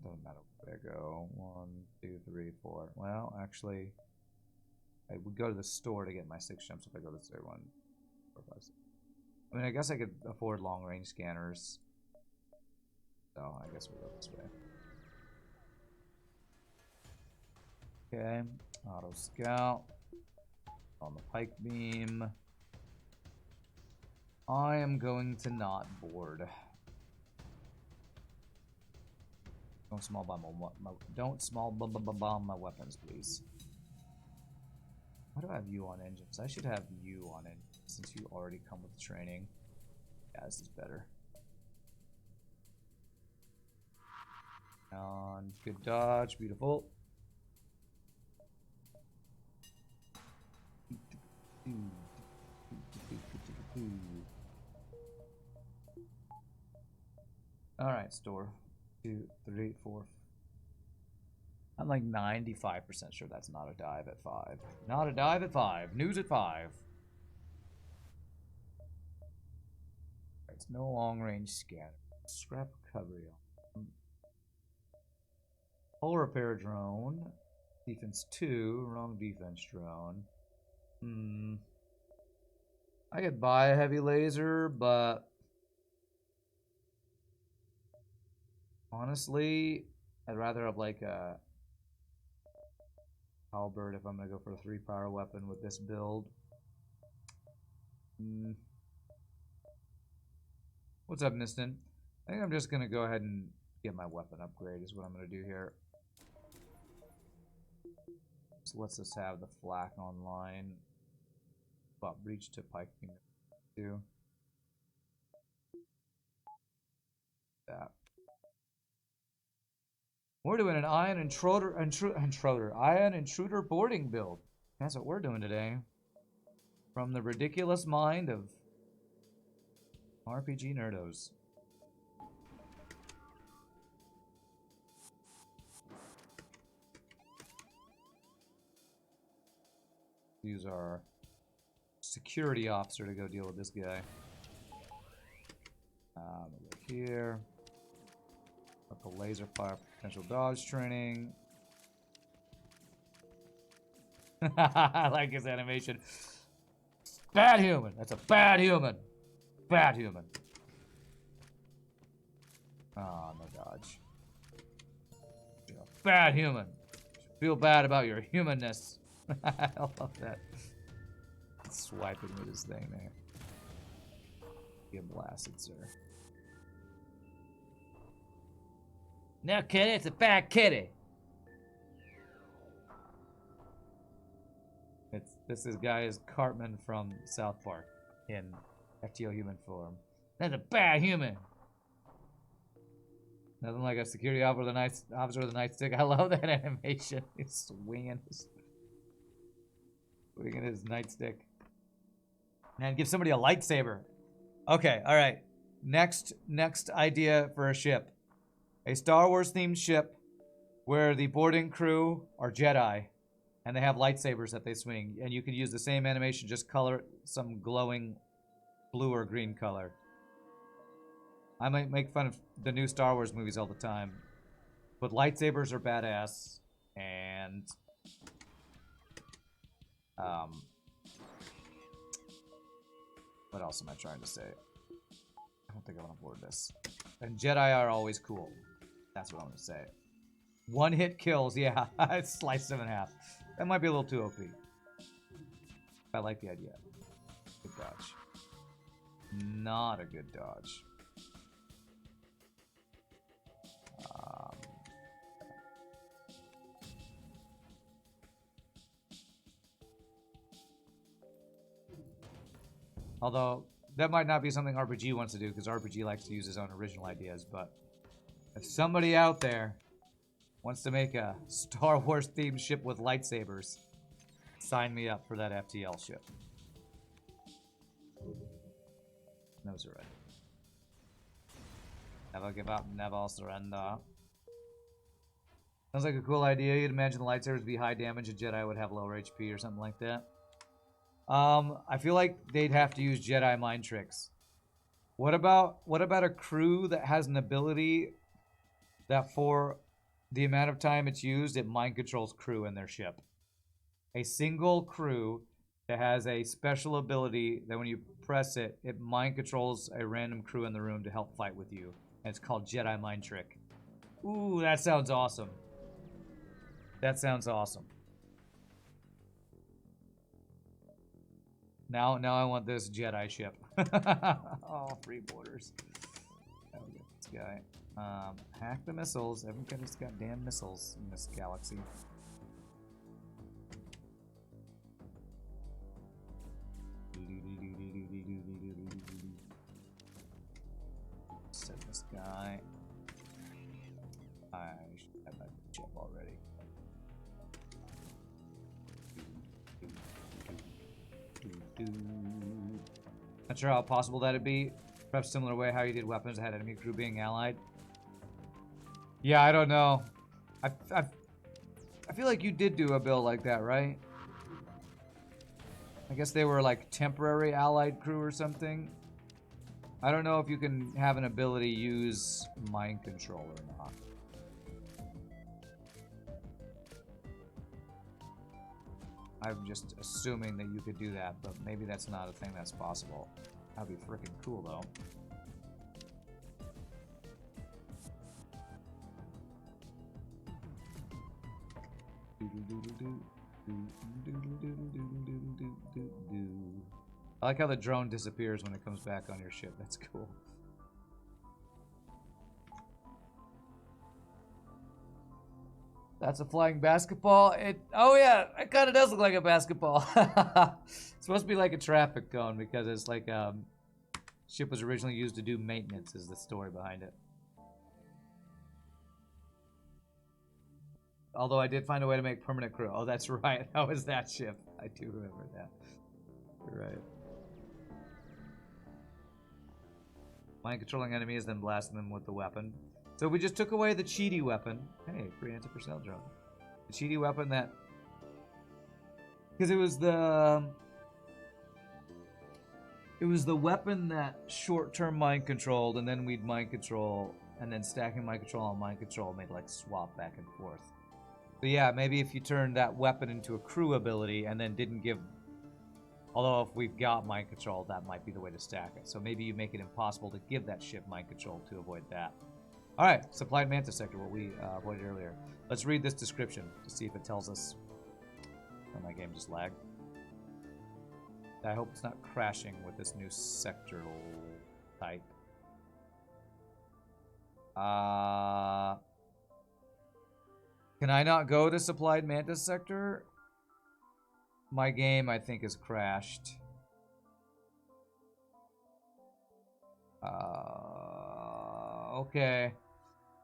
A: Doesn't matter where I go. 1, 2, 3, 4. Well, actually, I would go to the store to get my 6 jumps if I go to the store. 1, 4, 5, 6. I mean, I guess I could afford long-range scanners. So, I guess we'll go this way. Okay. Auto scout. On the pike beam. I am going to not board. Don't small bomb my weapons, please. Why do I have you on engines? I should have you on engines since you already come with the training. Yeah, this is better. On good dodge, beautiful. All right, store. 2, 3, 4. I'm like 95% sure that's not a dive at 5. Not a dive at 5. News at 5. It's no long range scan. Scrap recovery. Hull repair drone. Defense 2. Wrong defense drone. I could buy a heavy laser, but honestly, I'd rather have like a halberd if I'm gonna go for a 3-power weapon with this build. What's up, Niston? I think I'm just gonna go ahead and get my weapon upgrade is what I'm gonna do here. So let's just have the flak online. But breach to pike beam 2. That. We're doing an Ion Intruder boarding build. That's what we're doing today. From the ridiculous mind of RPGNerdos. Use our security officer to go deal with this guy. Over here. Up a laser fire potential dodge training. I like his animation. Bad human. That's a bad human. Bad human. Oh, no dodge. You're a bad human. Feel bad about your humanness. I love that. Swiping with his thing there. Get blasted, sir. No, kitty, it's a fat kitty. This guy is Cartman from South Park in FTL human form. That's a bad human. Nothing like a security officer with a nightstick. I love that animation. He's swinging his nightstick. Man, give somebody a lightsaber. Okay, all right. Next idea for a ship. A Star Wars themed ship where the boarding crew are Jedi and they have lightsabers that they swing, and you can use the same animation, just color it some glowing blue or green color. I might make fun of the new Star Wars movies all the time, but lightsabers are badass, and what else am I trying to say? I don't think I want to board this. And Jedi are always cool. That's what I'm going to say. One hit kills, yeah. It's sliced them in half. That might be a little too OP. I like the idea. Good dodge. Not a good dodge. Although, that might not be something RPG wants to do, because RPG likes to use his own original ideas, but if somebody out there wants to make a Star Wars themed ship with lightsabers, sign me up for that FTL ship. No surrender. Never give up, never surrender. Sounds like a cool idea. You'd imagine the lightsabers would be high damage and Jedi would have lower HP or something like that. I feel like they'd have to use Jedi mind tricks. What about a crew that has an ability that for the amount of time it's used, it mind controls crew in their ship? A single crew that has a special ability that when you press it, it mind controls a random crew in the room to help fight with you. And it's called Jedi Mind Trick. Ooh, that sounds awesome. That sounds awesome. Now I want this Jedi ship. Oh, free borders. I'll get this guy. Hack the missiles. Everyone got these goddamn missiles in this galaxy. Set this guy. I should have that ship already. Not sure how possible that'd be. Perhaps similar way how you did weapons that had enemy crew being allied. Yeah, I don't know. I feel like you did do a build like that, right? I guess they were like temporary allied crew or something. I don't know if you can have an ability use mind control or not. I'm just assuming that you could do that, but maybe that's not a thing that's possible. That'd be freaking cool, though. I like how the drone disappears when it comes back on your ship. That's cool. That's a flying basketball. Oh yeah, it kind of does look like a basketball. It's supposed to be like a traffic cone because it's like ship was originally used to do maintenance. Is the story behind it? Although I did find a way to make permanent crew. Oh, that's right. How was that ship? I do remember that. You're right. Mind controlling enemies, then blasting them with the weapon. So we just took away the cheaty weapon. Hey, free anti-personnel drone. The cheaty weapon that... Because it was the weapon that short-term mind controlled, and then we'd mind control, and then stacking mind control on mind control made like swap back and forth. But yeah, maybe if you turned that weapon into a crew ability and then didn't give... Although if we've got mind control, that might be the way to stack it. So maybe you make it impossible to give that ship mind control to avoid that. Alright, supplied mantis sector, what we avoided earlier. Let's read this description to see if it tells us... Oh, my game just lagged. I hope it's not crashing with this new sector. type. Can I not go to supplied mantis sector? My game, I think, is crashed. Okay.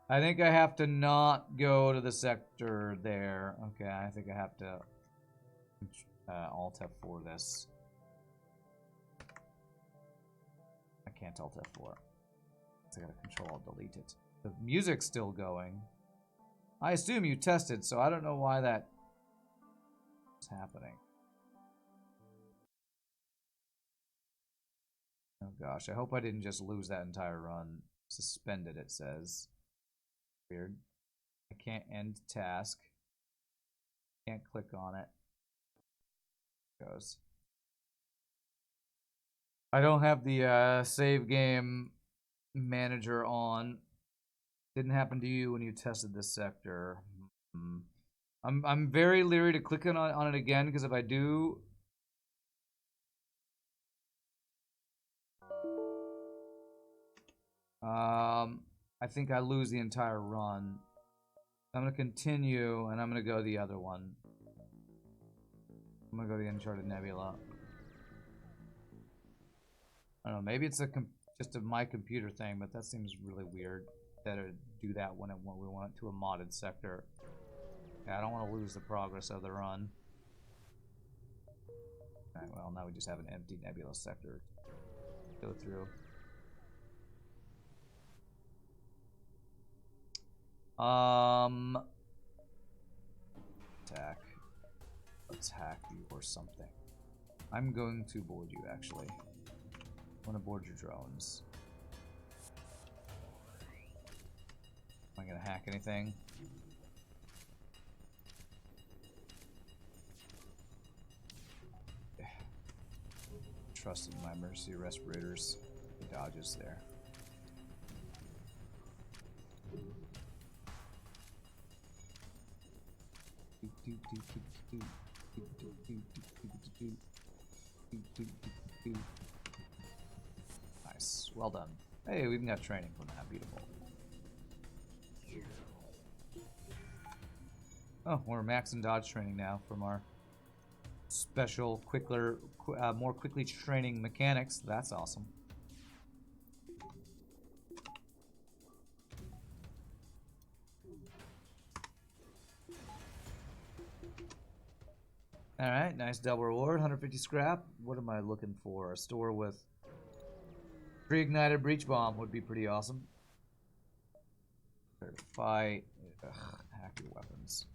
A: I think I have to not go to the sector there. Okay, I think I have to Alt F4 this. I can't Alt F4. So I gotta Control Alt Delete it. The music's still going. I assume you tested, so I don't know why that is happening. Oh gosh, I hope I didn't just lose that entire run. Suspended, it says. Weird. I can't end task. Can't click on it. Goes. I don't have the save game manager on. Didn't happen to you when you tested this sector. I'm very leery to click on it again, because if I do, I think I lose the entire run. I'm gonna continue, and I'm gonna go the other one. I'm gonna go to the Uncharted Nebula. I don't know, maybe it's just a my computer thing, but that seems really weird that it do that when we want it to a modded sector. Yeah, I don't want to lose the progress of the run. Alright, well, now we just have an empty nebula sector to go through. Attack. Let's hack you or something. I'm going to board you, actually. I want to board your drones. Am I gonna hack anything? Trusted my emergency respirators. The dodges there. Nice. Well done. Hey, we even got training from that. Beautiful. Oh, we're max and dodge training now from our special, more quickly training mechanics. That's awesome. Alright, nice double reward, 150 scrap. What am I looking for? A store with pre-ignited breach bomb would be pretty awesome. Fight. Hack your weapons.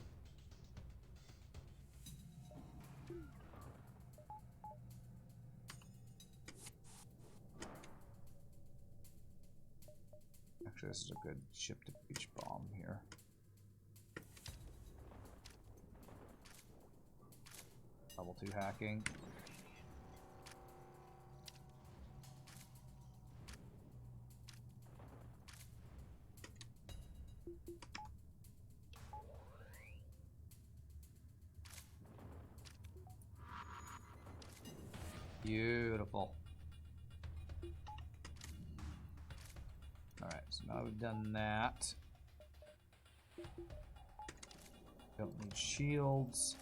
A: Actually, this is a good ship to breach bomb here. Level 2 hacking. Beautiful. Alright, so now we've done that. Don't need shields.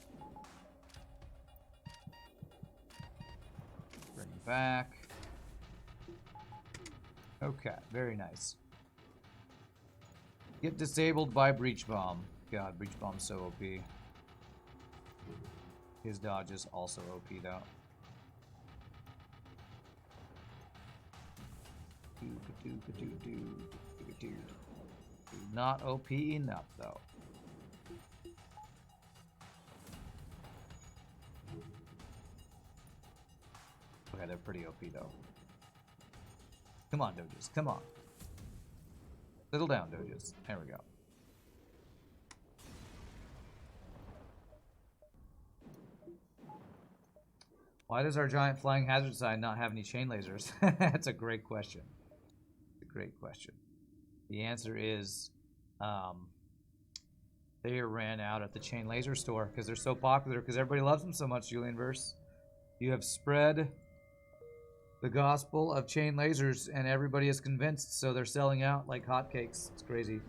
A: Bring back. Okay, very nice. Get disabled by breach bomb. God, breach bomb's so OP. His dodge is also OP though. Not OP enough though. Okay, they're pretty OP though. Come on, Doges, come on. Settle down, Doges. There we go. Why does our giant flying hazard sign not have any chain lasers? That's a great question. Great question. The answer is they ran out at the chain laser store because they're so popular, because everybody loves them so much, Julian Verse. You have spread the gospel of chain lasers, and everybody is convinced, so they're selling out like hotcakes. It's crazy.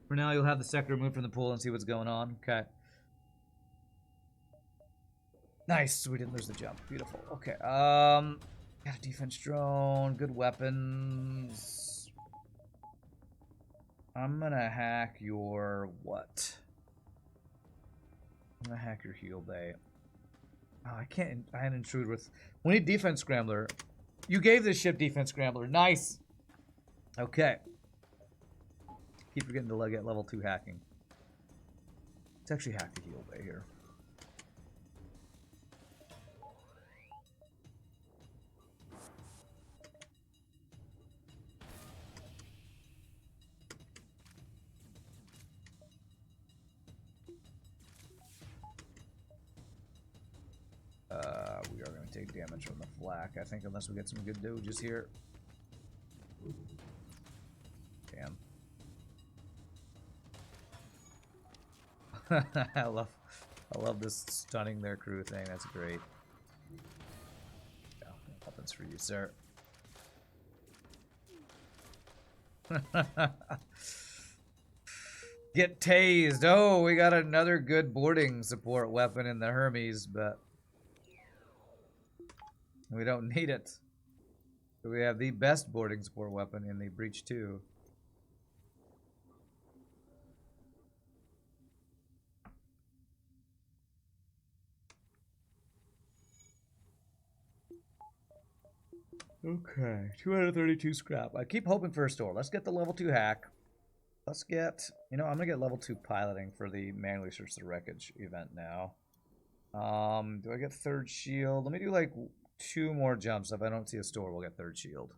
A: For now, you'll have the sector removed from the pool and see what's going on. Okay. Nice. We didn't lose the jump. Beautiful. Okay. Got a defense drone. Good weapons. I'm gonna hack your what? I'm gonna hack your heal bay. Oh, I can't. Ion Intruder with. We need defense scrambler. You gave this ship defense scrambler. Nice. Okay. Keep forgetting to get level 2 hacking. Let's actually hack the heal bay here. We are going to take damage from the flak, I think, unless we get some good doges here. Damn. I love this stunning their crew thing. That's great. Yeah, weapons for you, sir. Get tased. Oh, we got another good boarding support weapon in the Hermes, but we don't need it. We have the best boarding support weapon in the Breach 2. Okay, 232 scrap. I keep hoping for a store. Let's get the level 2 hack. Let's get, you know, I'm gonna get level 2 piloting for the manually search the wreckage event now. Do I get 3rd shield? Let me do like 2 more jumps. If I don't see a store, we'll get 3rd shield.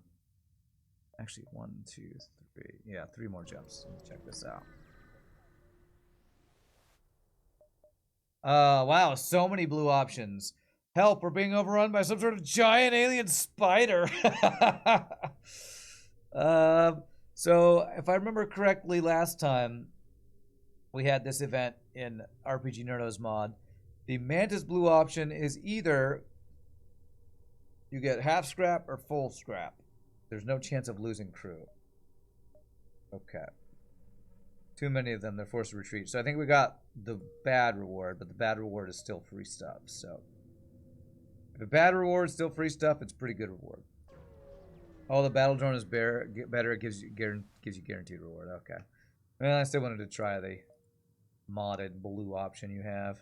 A: Actually, 1, 2, 3. Yeah, 3 more jumps. Let's check this out. Wow, so many blue options. Help, we're being overrun by some sort of giant alien spider. So, if I remember correctly, last time we had this event in RPGNerdos mod, the Mantis blue option is either you get half scrap or full scrap. There's no chance of losing crew. Okay. Too many of them, they're forced to retreat. So I think we got the bad reward, but the bad reward is still free stuff. So if a bad reward is still free stuff, it's pretty good reward. Oh, the battle drone is better. It gives you guaranteed reward. Okay. Well, I still wanted to try the modded blue option you have.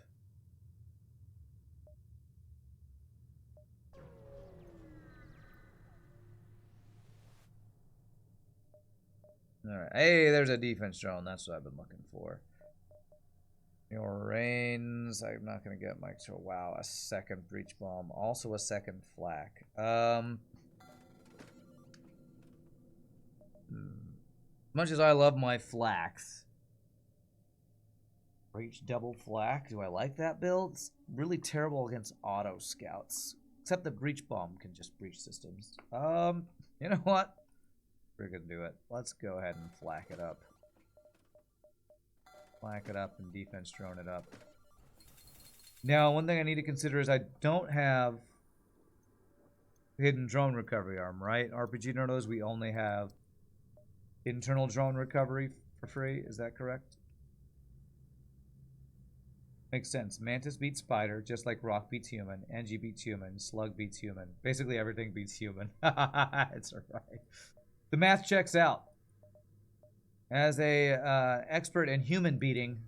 A: Alright. Hey, there's a defense drone. That's what I've been looking for. Your reigns. I'm not going to get my... So, wow, a 2nd breach bomb. Also a 2nd flak. Much as I love my flaks. Breach double flak. Do I like that build? It's really terrible against auto scouts. Except the breach bomb can just breach systems. You know what? We're gonna do it. Let's go ahead and flak it up. Flak it up and defense drone it up. Now, one thing I need to consider is I don't have hidden drone recovery arm, right? RPGNerdos, we only have internal drone recovery for free. Is that correct? Makes sense. Mantis beats Spider, just like Rock beats Human. Angie beats Human. Slug beats Human. Basically, everything beats Human. It's alright. The math checks out. As a expert in human beating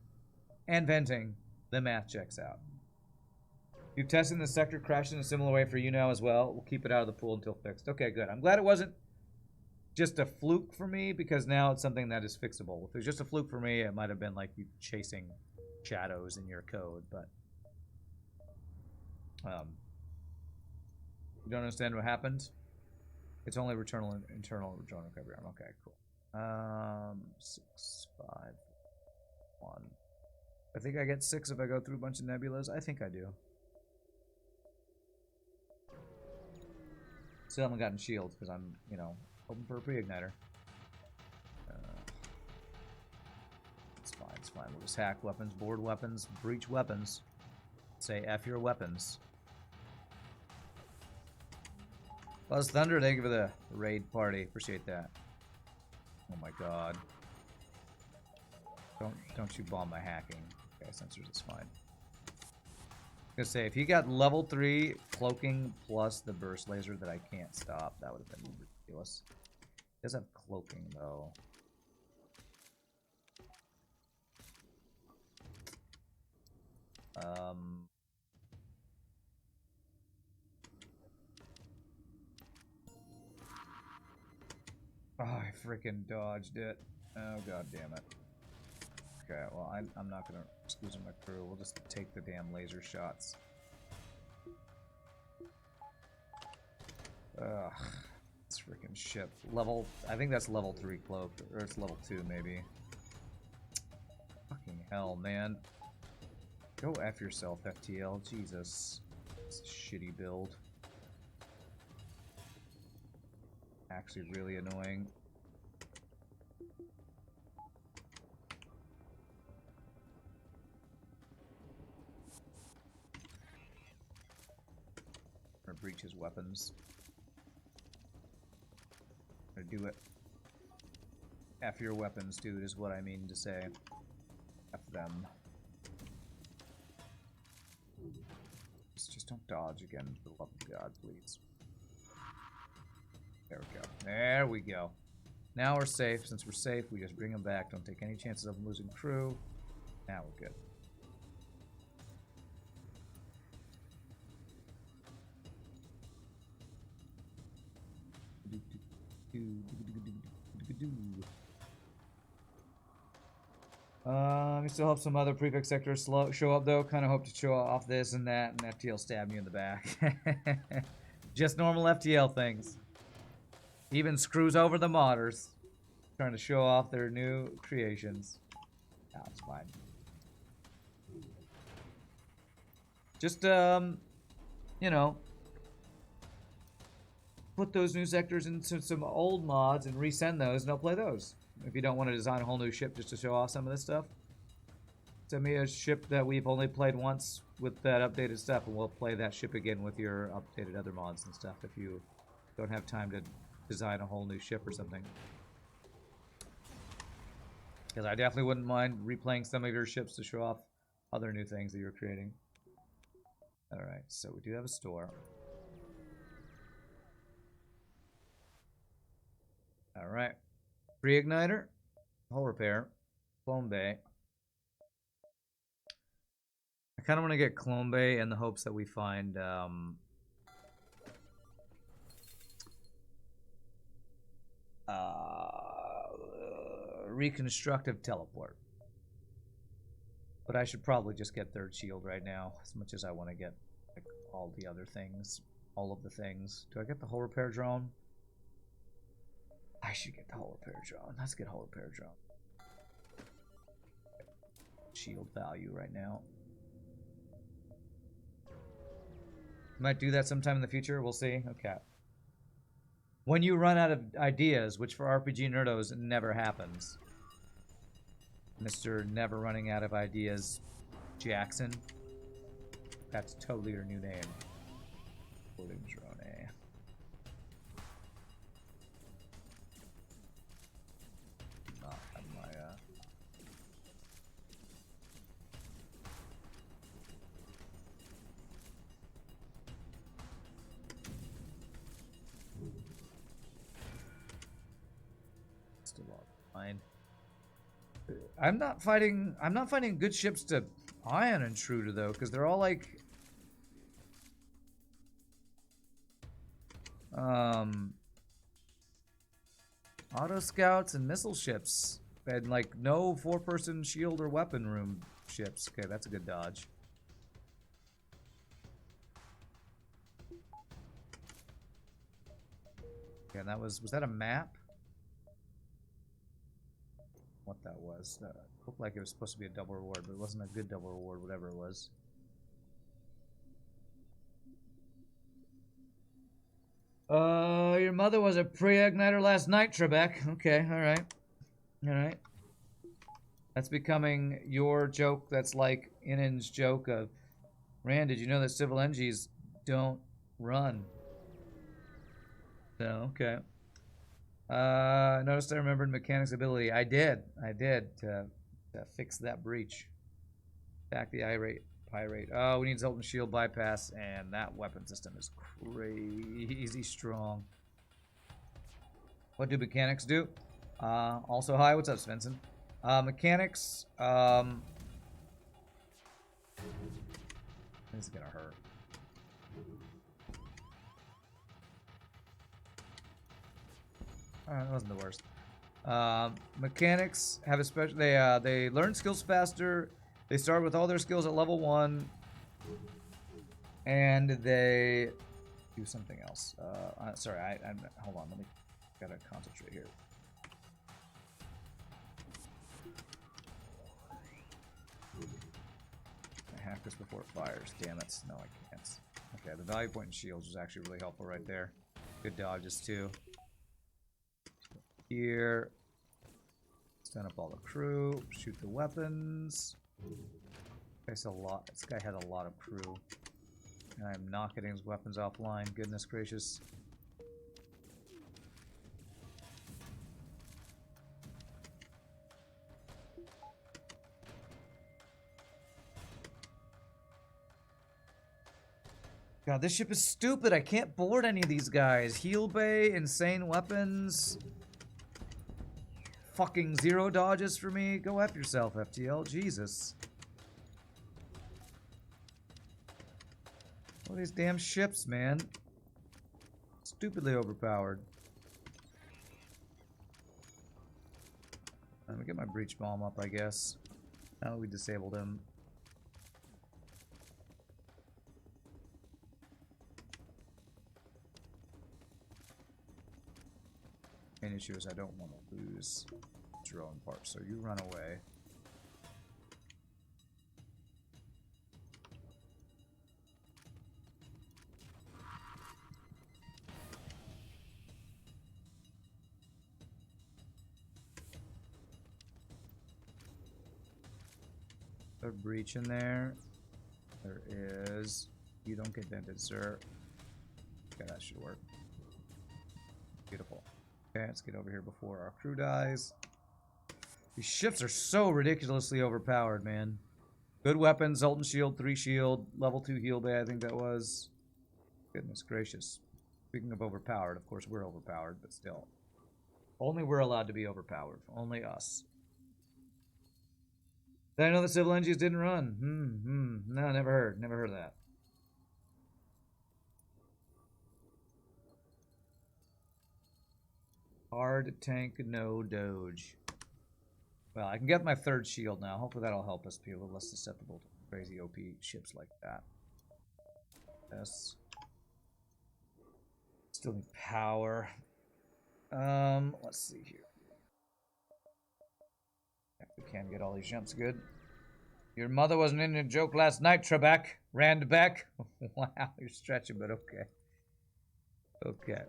A: and venting, the math checks out. You've tested the sector crashed in a similar way for you now as well. We'll keep it out of the pool until fixed. Okay, good. I'm glad it wasn't just a fluke for me, because now it's something that is fixable. If it was just a fluke for me, it might have been like you chasing shadows in your code, but you don't understand what happened? It's only internal drone recovery arm. Okay, cool. 6, 5, 1. I think I get 6 if I go through a bunch of nebulas. I think I do. Still haven't gotten shields because I'm, you know, hoping for a pre-igniter. It's fine, it's fine. We'll just hack weapons, board weapons, breach weapons. Say F your weapons. Buzz Thunder, thank you for the raid party. Appreciate that. Oh my god. Don't you bomb my hacking. Okay, sensors is fine. I was gonna say, if you got level 3 cloaking plus the burst laser that I can't stop, that would have been ridiculous. It does have cloaking though. Oh, I freaking dodged it. Oh, god damn it. Okay, well, I'm not gonna excuse my crew. We'll just take the damn laser shots. Ugh. This freaking ship. I think that's level 3 cloak, or it's level 2 maybe. Fucking hell, man. Go F yourself, FTL. Jesus. It's a shitty build. Actually really annoying. Or breach his weapons. Or do it. F your weapons, dude, is what I mean to say. F them. Just don't dodge again, for the love of God, please. There we go. There we go. Now we're safe. Since we're safe, we just bring them back. Don't take any chances of losing crew. Now we're good. We still have some other prefix sectors show up though. Kind of hope to show off this and that, and FTL stab you in the back. Just normal FTL things. Even screws over the modders, trying to show off their new creations. Oh, it's fine. Just you know, put those new sectors into some old mods and resend those, and I'll play those. If you don't want to design a whole new ship just to show off some of this stuff, send me a ship that we've only played once with that updated stuff, and we'll play that ship again with your updated other mods and stuff if you don't have time to design a whole new ship or something. Because I definitely wouldn't mind replaying some of your ships to show off other new things that you're creating. Alright, so we do have a store. Alright. Pre-igniter, hull repair, clone bay. I kind of want to get clone bay in the hopes that we find reconstructive teleport. But I should probably just get third shield right now, as much as I want to get like all the other things, all of the things. Do I get the hull repair drone? I should get the hull repair drone. Let's get hull repair drone. Shield value right now. Might do that sometime in the future. We'll see. Okay. When you run out of ideas, which for RPGNerdos never happens. Mr. Never Running Out of Ideas Jackson. That's totally your new name. Loading drone. I'm not finding good ships to Ion Intruder though, because they're all like auto scouts and missile ships, and like no 4-person shield or weapon room ships. Okay, that's a good dodge. Okay, and that was that a map? What that was. Looked like it was supposed to be a double reward, but it wasn't a good double reward, whatever it was. Your mother was a pre-igniter last night, Trebek. Okay, alright. Alright. That's becoming your joke that's like Inan's joke of, Rand, did you know that civil NGs don't run? No, okay. I noticed I remembered mechanics ability. I did to fix that breach. Attack the pirate. Oh, we need Zoltan shield bypass, and that weapon system is crazy strong. What do mechanics do? Also, hi, what's up, Svensson? Mechanics, this is gonna hurt. Alright, that wasn't the worst. Mechanics have a special. They learn skills faster. They start with all their skills at level 1, and they do something else. Sorry, I'm hold on. Let me gotta concentrate here. I hack this before it fires. Damn it! No, I can't. Okay, the value point in shields was actually really helpful right there. Good dodges too. Here, stun up all the crew, shoot the weapons. This guy had a lot of crew, and I'm not getting his weapons offline. Goodness gracious! God, this ship is stupid. I can't board any of these guys. Heal bay, insane weapons. Fucking 0 dodges for me. Go F yourself, FTL. Jesus. All these damn ships, man. Stupidly overpowered. Let me get my breach bomb up, I guess. Now that we disabled him. Main issue is I don't want to lose drone parts, so you run away. A breach in there. There is. You don't get dented, sir. Okay, that should work. Beautiful. Okay, let's get over here before our crew dies. These ships are so ridiculously overpowered, man. Good weapons, Zoltan shield, 3 shield, level 2 heal bay, I think that was. Goodness gracious. Speaking of overpowered, of course we're overpowered, but still. Only we're allowed to be overpowered. Only us. Did I know the civil engines didn't run? No, never heard. Never heard of that. Hard tank, no doge. Well, I can get my 3rd shield now. Hopefully that'll help us be a little less susceptible to crazy OP ships like that. Yes. Still need power. Let's see here. If we can get all these jumps good. Your mother wasn't in a joke last night, Trebek. Randbeck. Wow, you're stretching, but okay. Okay.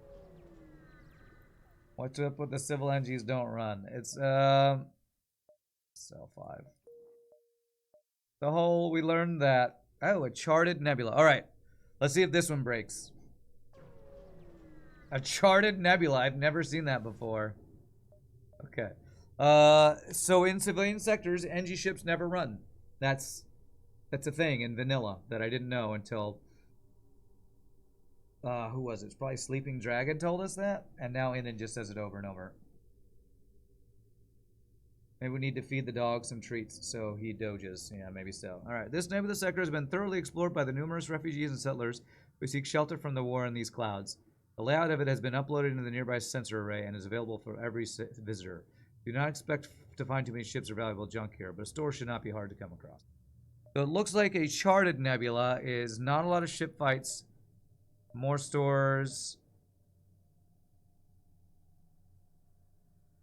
A: What's up with the civil NGs don't run? It's, cell 5. The whole, we learned that. Oh, a charted nebula. Alright. Let's see if this one breaks. A charted nebula. I've never seen that before. Okay. So in civilian sectors, NG ships never run. That's a thing in vanilla that I didn't know until who was it? It's probably Sleeping Dragon told us that, and now Inan just says it over and over. Maybe we need to feed the dog some treats so he doges. Yeah, maybe so. Alright, this nebula sector has been thoroughly explored by the numerous refugees and settlers who seek shelter from the war in these clouds. The layout of it has been uploaded into the nearby sensor array and is available for every visitor. Do not expect to find too many ships or valuable junk here, but a store should not be hard to come across. So it looks like a charted nebula is not a lot of ship fights, more stores.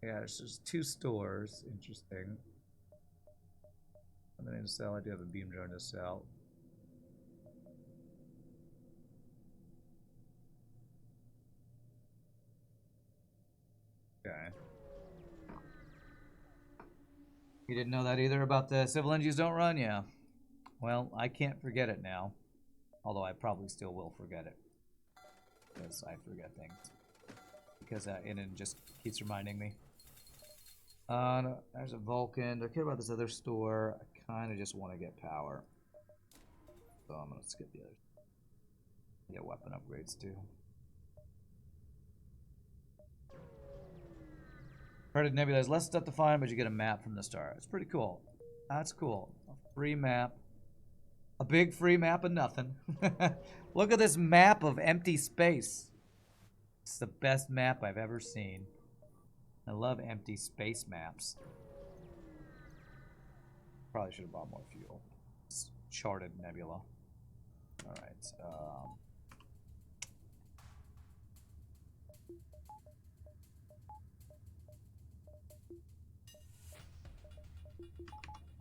A: Yeah, there's just 2 stores. Interesting. I'm going to sell. I do have a beam drone to sell. Okay. You didn't know that either about the civil engines don't run? Yeah. Well, I can't forget it now. Although I probably still will forget it. Because I forget things. because Inon just keeps reminding me. There's a Vulcan. Do I care about this other store? I kind of just want to get power. So I'm going to skip the others. Get weapon upgrades too. Credit Nebula has less stuff to find, but you get a map from the star. It's pretty cool. That's cool. A free map. A big free map of nothing. Look at this map of empty space. It's the best map I've ever seen. I love empty space maps. Probably should have bought more fuel. It's charted nebula. Alright.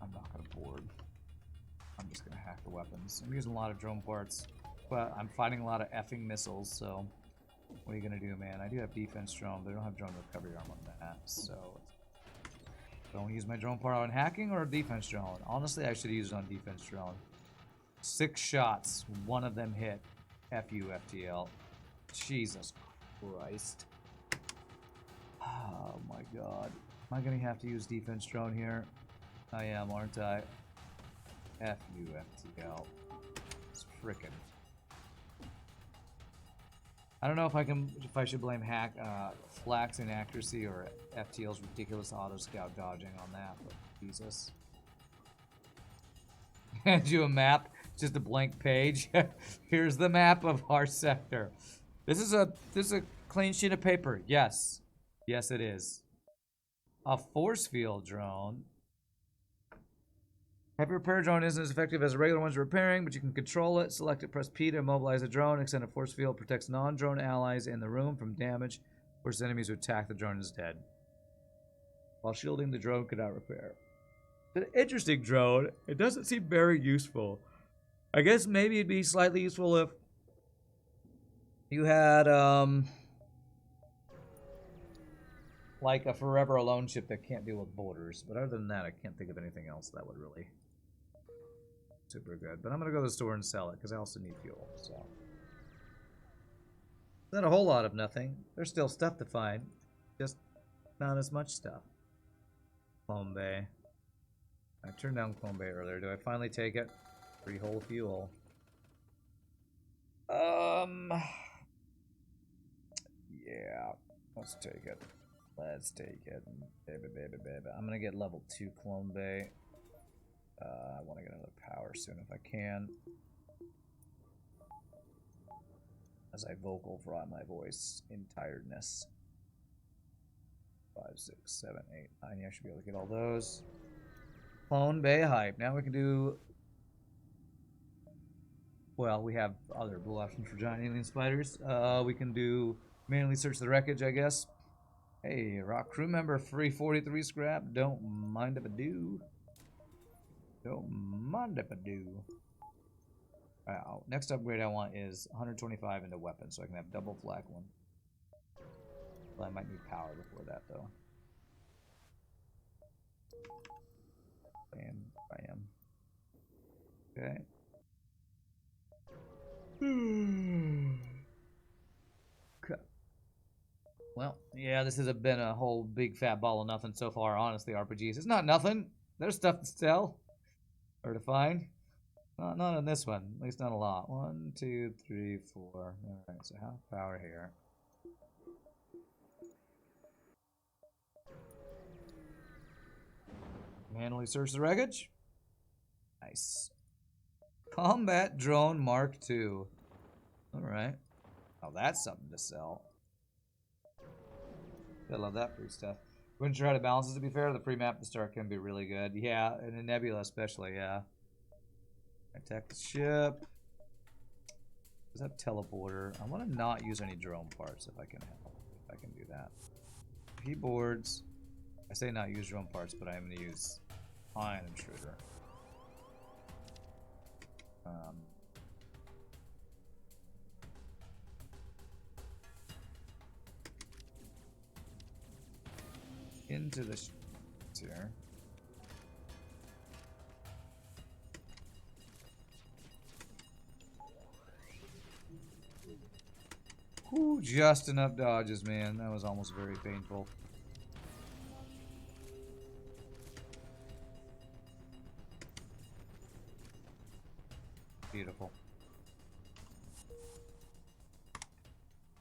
A: I'm not going to board. I'm just going to hack the weapons. I'm using a lot of drone parts, but I'm fighting a lot of effing missiles, so what are you going to do, man? I do have defense drone, but I don't have drone recovery arm on that, so don't use my drone part on hacking or defense drone. Honestly, I should use it on defense drone. 6 shots, 1 of them hit. F you, FTL. Jesus Christ. Oh my god. Am I going to have to use defense drone here? I am, aren't I? F you, FTL. It's frickin'. I don't know if I should blame Flack's inaccuracy or FTL's ridiculous auto scout dodging on that, but Jesus. Hand you a map, just a blank page. Here's the map of our sector. This is a clean sheet of paper. Yes. Yes, it is. A force field drone. Heavy repair drone isn't as effective as the regular ones repairing, but you can control it. Select it, press P to immobilize a drone. Extend a force field, protects non-drone allies in the room from damage. Forces enemies who attack the drone is dead. While shielding, the drone cannot repair. It's an interesting drone. It doesn't seem very useful. I guess maybe it'd be slightly useful if you had, like a Forever Alone ship that can't deal with borders. But other than that, I can't think of anything else that would really super good. But I'm going to go to the store and sell it because I also need fuel. So not a whole lot of nothing. There's still stuff to find. Just not as much stuff. Clone Bay. I turned down Clone Bay earlier. Do I finally take it? Free whole fuel. Yeah. Let's take it. Let's take it. Baby, baby, baby. I'm going to get level 2 Clone Bay. I want to get another power soon if I can. As I vocal fry my voice in tiredness. 5, 6, 7, 8, 9. Yeah, I should be able to get all those. Clone Bay hype. Now we can do... Well, we have other blue options for giant alien spiders. We can do manually search the wreckage, I guess. Hey, rock crew member, free 43 scrap. Don't mind if I do. Don't mind if I do. Wow. Next upgrade I want is 125 into weapons, so I can have double flak one. Well, I might need power before that, though. I am. Okay. Okay. Well, yeah, this has been a whole big fat ball of nothing so far, honestly, RPGs. It's not nothing. There's stuff to sell. Or to find. Not on this one. At least not a lot. 1, 2, 3, 4. Alright, so half power here. Manually search the wreckage. Nice. Combat Drone Mark II. Alright. Oh, that's something to sell. I love that free stuff. Wouldn't sure how to balance it, to be fair. The free map to start can be really good. Yeah, and in Nebula especially, yeah. Attack the ship. Does that teleporter? I want to not use any drone parts if I can do that. Keyboards. I say not use drone parts, but I'm going to use Ion Intruder. Into the here. Ooh, just enough dodges, man. That was almost very painful. Beautiful.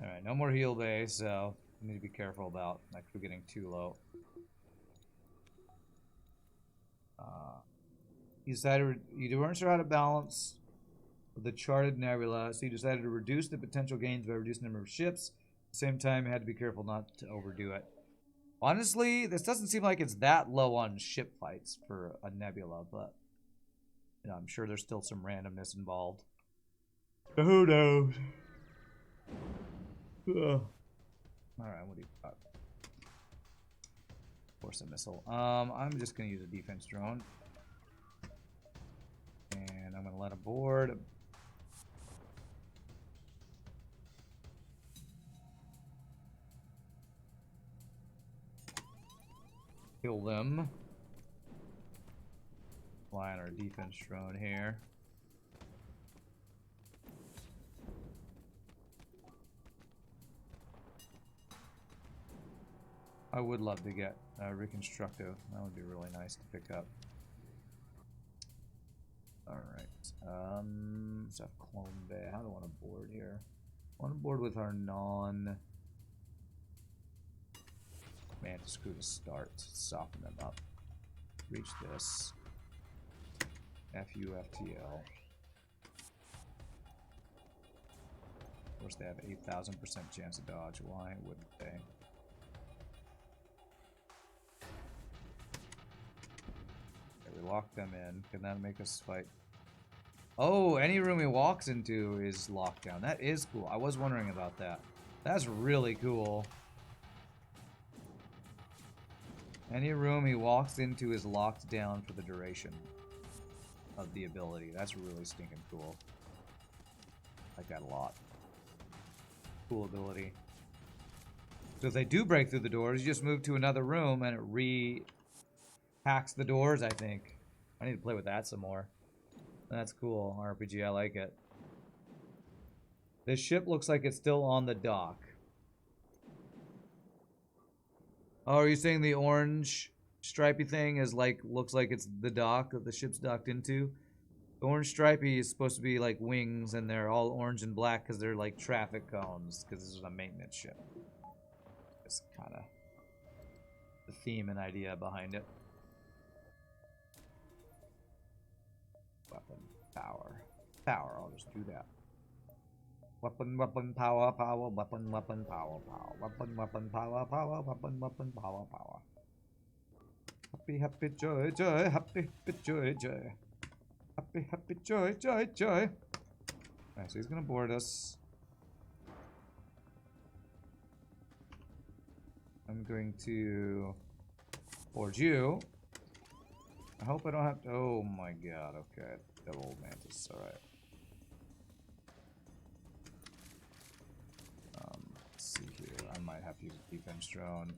A: Alright, no more heal bay, so we need to be careful about like we're getting too low. You weren't sure how to balance the charted nebula, so you decided to reduce the potential gains by reducing the number of ships. At the same time, you had to be careful not to overdo it. Honestly, this doesn't seem like it's that low on ship fights for a nebula, but you know, I'm sure there's still some randomness involved. Who knows? Alright, what do you got? Force a missile. I'm just gonna use a defense drone. And I'm gonna let it board. Kill them. Fly on our defense drone here. I would love to get reconstructive. That would be really nice to pick up. Alright. Let's have Clone Bay. How do I want to board here? I want to board with our non Mantis crew to start. Soften them up. Reach this. FTL. Of course, they have 8,000% chance of dodge. Why wouldn't they? We lock them in. Can that make us fight? Oh, any room he walks into is locked down. That is cool. I was wondering about that. That's really cool. Any room he walks into is locked down for the duration of the ability. That's really stinking cool. I like that a lot. Cool ability. So if they do break through the doors, you just move to another room and it hacks the doors, I think. I need to play with that some more. That's cool. RPG, I like it. This ship looks like it's still on the dock. Oh, are you saying the orange stripey thing is like, looks like it's the dock that the ship's docked into? The orange stripey is supposed to be like wings, and they're all orange and black because they're like traffic cones, because this is a maintenance ship. It's kind of the theme and idea behind it. Weapon, power. Power, I'll just do that. Weapon, weapon, power, power, weapon, weapon, power, power. Weapon, weapon, power, power, weapon, weapon, power, power. Happy, happy, joy, joy, happy, happy, joy, joy. Happy, happy, joy, joy, joy. Alright, so he's gonna board us. I'm going to board you. I hope I don't have to. Oh my god, okay. Double mantis, alright. Let's see here. I might have to use a defense drone.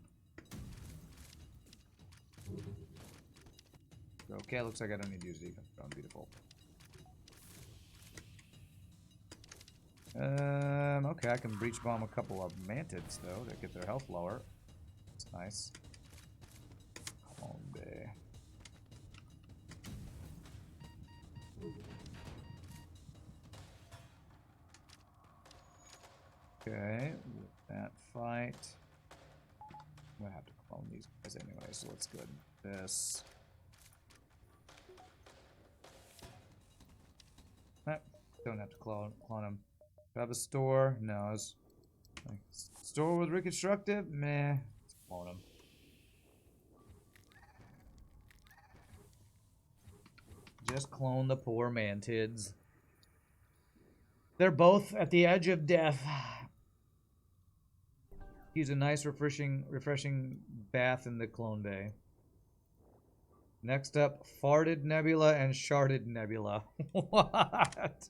A: Okay, looks like I don't need to use a defense drone. Beautiful. Okay, I can breach bomb a couple of mantids though to get their health lower. That's nice. Clone Bay. Okay, with that fight. I'm gonna have to clone these guys anyway, so let's go ahead and do this. Don't have to clone him. Do I have a store? No, it's like, store with reconstructive? Meh. Let's clone him. Just clone the poor mantids. They're both at the edge of death. Use a nice refreshing bath in the Clone Bay. Next up, Farted Nebula and Sharded Nebula. What?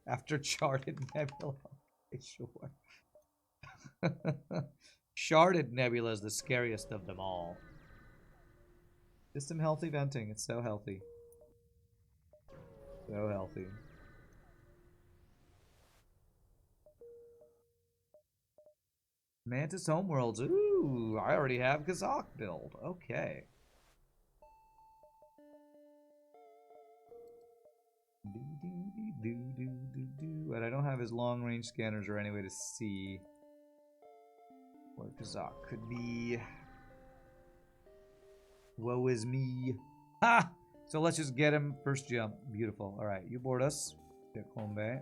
A: After Charted Nebula? Sure. Sharded Nebula is the scariest of them all. Just some healthy venting. It's so healthy. So healthy. Mantis Homeworlds. Ooh, I already have Kazakh build. Okay. And I don't have his long range scanners or any way to see where Kazakh could be. Woe is me. Ha! So let's just get him first jump. Beautiful. Alright, you board us. Get Kombe.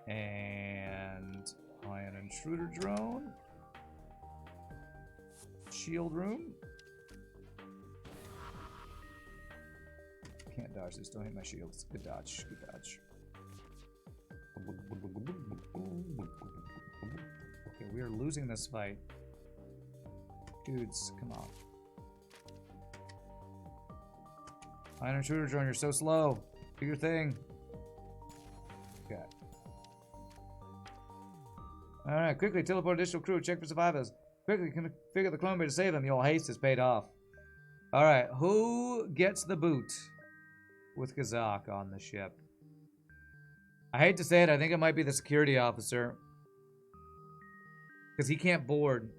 A: And Ion Intruder drone. Shield room. Can't dodge this. Don't hit my shields. Good dodge. Good dodge. Okay, we are losing this fight. Dudes, come on. Ion Intruder drone, you're so slow. Do your thing. Okay. Alright, quickly teleport additional crew. Check for survivors. Quickly configure the clone bay to save them. Your haste is paid off. Alright, who gets the boot with Kazakh on the ship? I hate to say it, I think it might be the security officer. Because he can't board.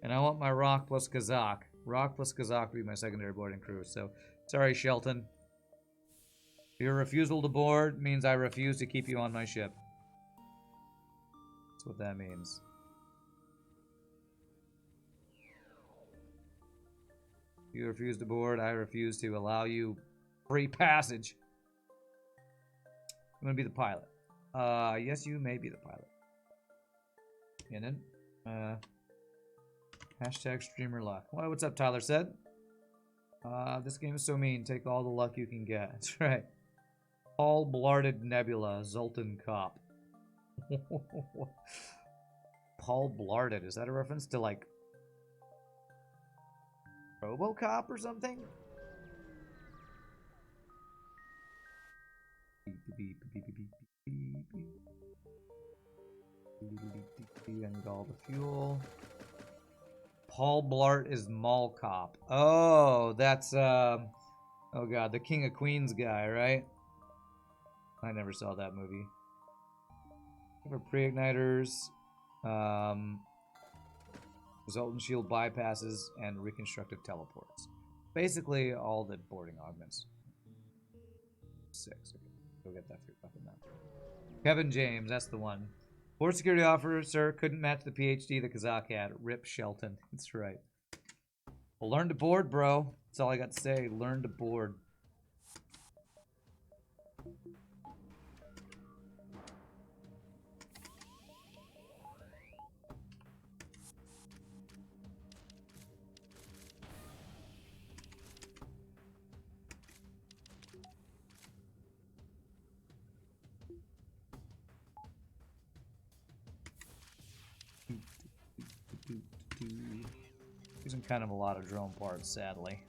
A: And I want my Rock plus Kazakh. Rock plus Kazakh to be my secondary boarding crew. So, sorry, Shelton. Your refusal to board means I refuse to keep you on my ship. That's what that means. You refuse to board, I refuse to allow you free passage. I'm gonna be the pilot. Yes, you may be the pilot. And then, hashtag streamer luck. Well, what's up, Tyler said? This game is so mean. Take all the luck you can get. That's right. Paul Blarded Nebula, Zoltan Cop. Paul Blarded. Is that a reference to, like, RoboCop or something? I need all the fuel. Paul Blart is Mall Cop. Oh, that's, oh god, the King of Queens guy, right? I never saw that movie. For pre-igniters, resultant shield bypasses, and reconstructive teleports. Basically, all the boarding augments. 6. Okay, go get that weapon now. Kevin James, that's the one. Board security officer couldn't match the PhD the Kazakh had. Rip Shelton. That's right. Well, learn to board, bro. That's all I got to say. Learn to board. Using kind of a lot of drone parts, sadly.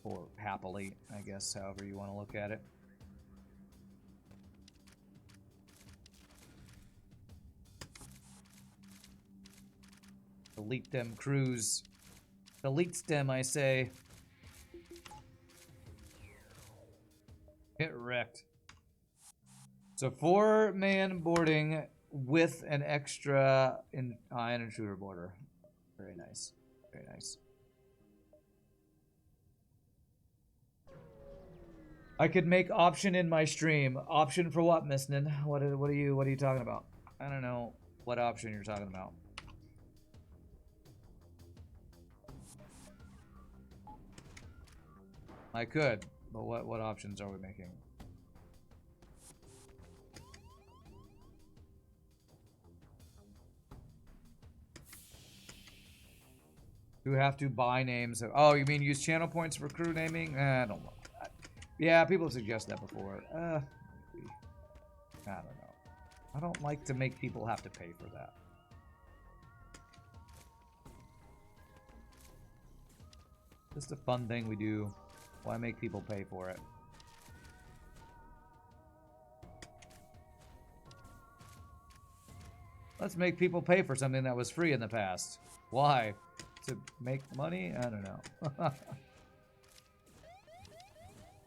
A: Or happily, I guess, however you want to look at it. Delete them crews. Delete them, I say. Get wrecked. So 4-man boarding with an extra Ion Intruder boarder. Very nice. Very nice. I could make option in my stream. Option for what, Misnin? What are you talking about? I don't know what option you're talking about. I could, but what options are we making? You have to buy names. Oh, you mean use channel points for crew naming? I don't know. Yeah, people have suggested that before. I don't know. I don't like to make people have to pay for that. Just a fun thing we do. Why make people pay for it? Let's make people pay for something that was free in the past. Why? To make money? I don't know. I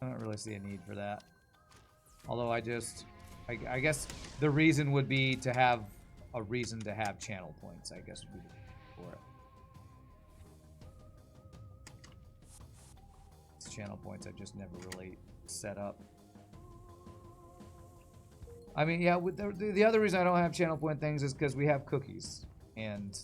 A: don't really see a need for that. Although I guess the reason would be to have a reason to have channel points, I guess would be for it. It's channel points I've just never really set up. I mean, yeah, with the other reason I don't have channel point things is because we have cookies. And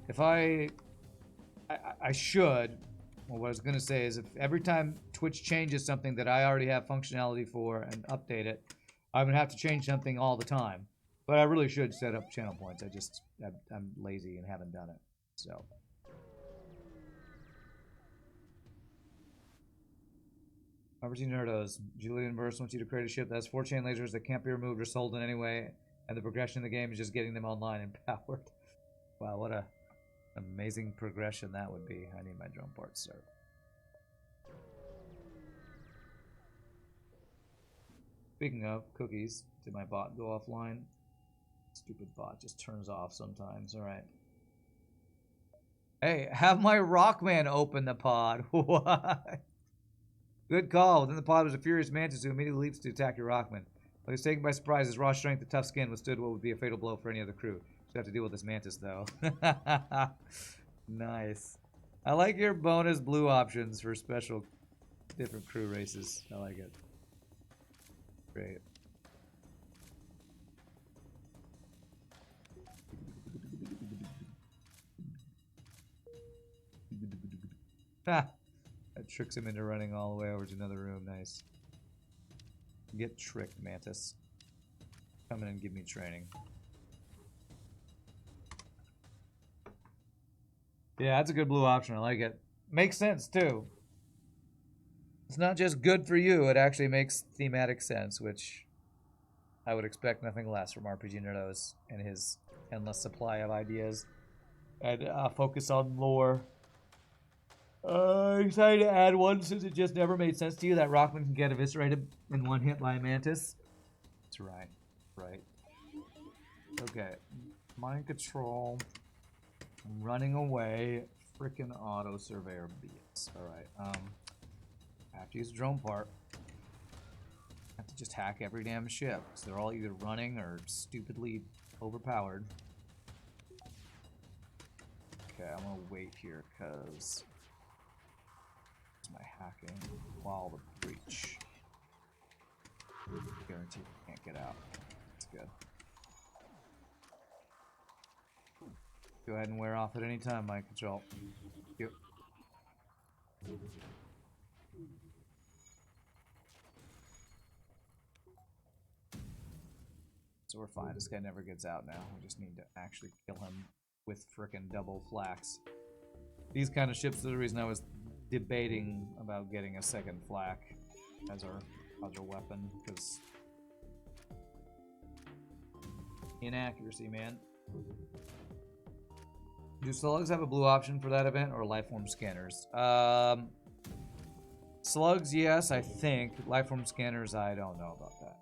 A: if I should, well, what I was going to say is if every time Twitch changes something that I already have functionality for and update it, I'm going to have to change something all the time. But I really should set up channel points. I'm lazy and haven't done it. So. RPGNerdos. Julian Verse wants you to create a ship that has 4 chain lasers that can't be removed or sold in any way, and the progression in the game is just getting them online and powered. Wow, what a amazing progression that would be. I need my drone parts, sir. Speaking of cookies, did my bot go offline? Stupid bot just turns off sometimes. Alright. Hey, have my Rockman open the pod. What? Good call. Within the pod was a furious mantis who immediately leaps to attack your Rockman. He was taken by surprise. His raw strength and tough skin withstood what would be a fatal blow for any other crew. You have to deal with this mantis, though. Nice. I like your bonus blue options for special different crew races. I like it. Great. Ha! That tricks him into running all the way over to another room. Nice. Get tricked, Mantis. Come in and give me training. Yeah, that's a good blue option. I like it. Makes sense, too. It's not just good for you, it actually makes thematic sense, which I would expect nothing less from RPGNerdos and his endless supply of ideas. And focus on lore. Excited to add one since it just never made sense to you that Rockman can get eviscerated in one hit by a mantis. That's right. Right. Okay. Mind control. I'm running away. Frickin' auto surveyor BS. Alright. I have to use a drone part. I have to just hack every damn ship. So they're all either running or stupidly overpowered. Okay, I'm gonna wait here because my hacking while the breach. Guaranteed I can't get out. That's good. Go ahead and wear off at any time, mind control. Yep. So we're fine. This guy never gets out now. We just need to actually kill him with frickin' double flax. These kind of ships are the reason I was debating about getting a second flak as our weapon, because inaccuracy, man. Do slugs have a blue option for that event or lifeform scanners? Slugs, yes, I think. Lifeform scanners, I don't know about that.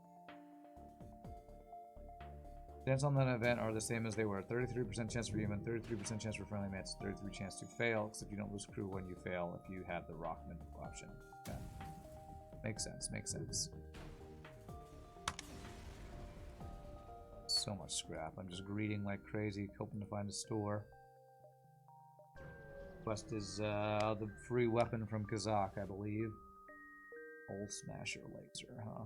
A: Stats on that event are the same as they were. 33% chance for human, 33% chance for friendly mantis, 33% chance to fail, except you don't lose crew when you fail if you have the Rockman option. Okay. Makes sense, makes sense. So much scrap. I'm just greeting like crazy, hoping to find a store. Quest is the free weapon from Kazakh, I believe. Hole Smasher laser, huh?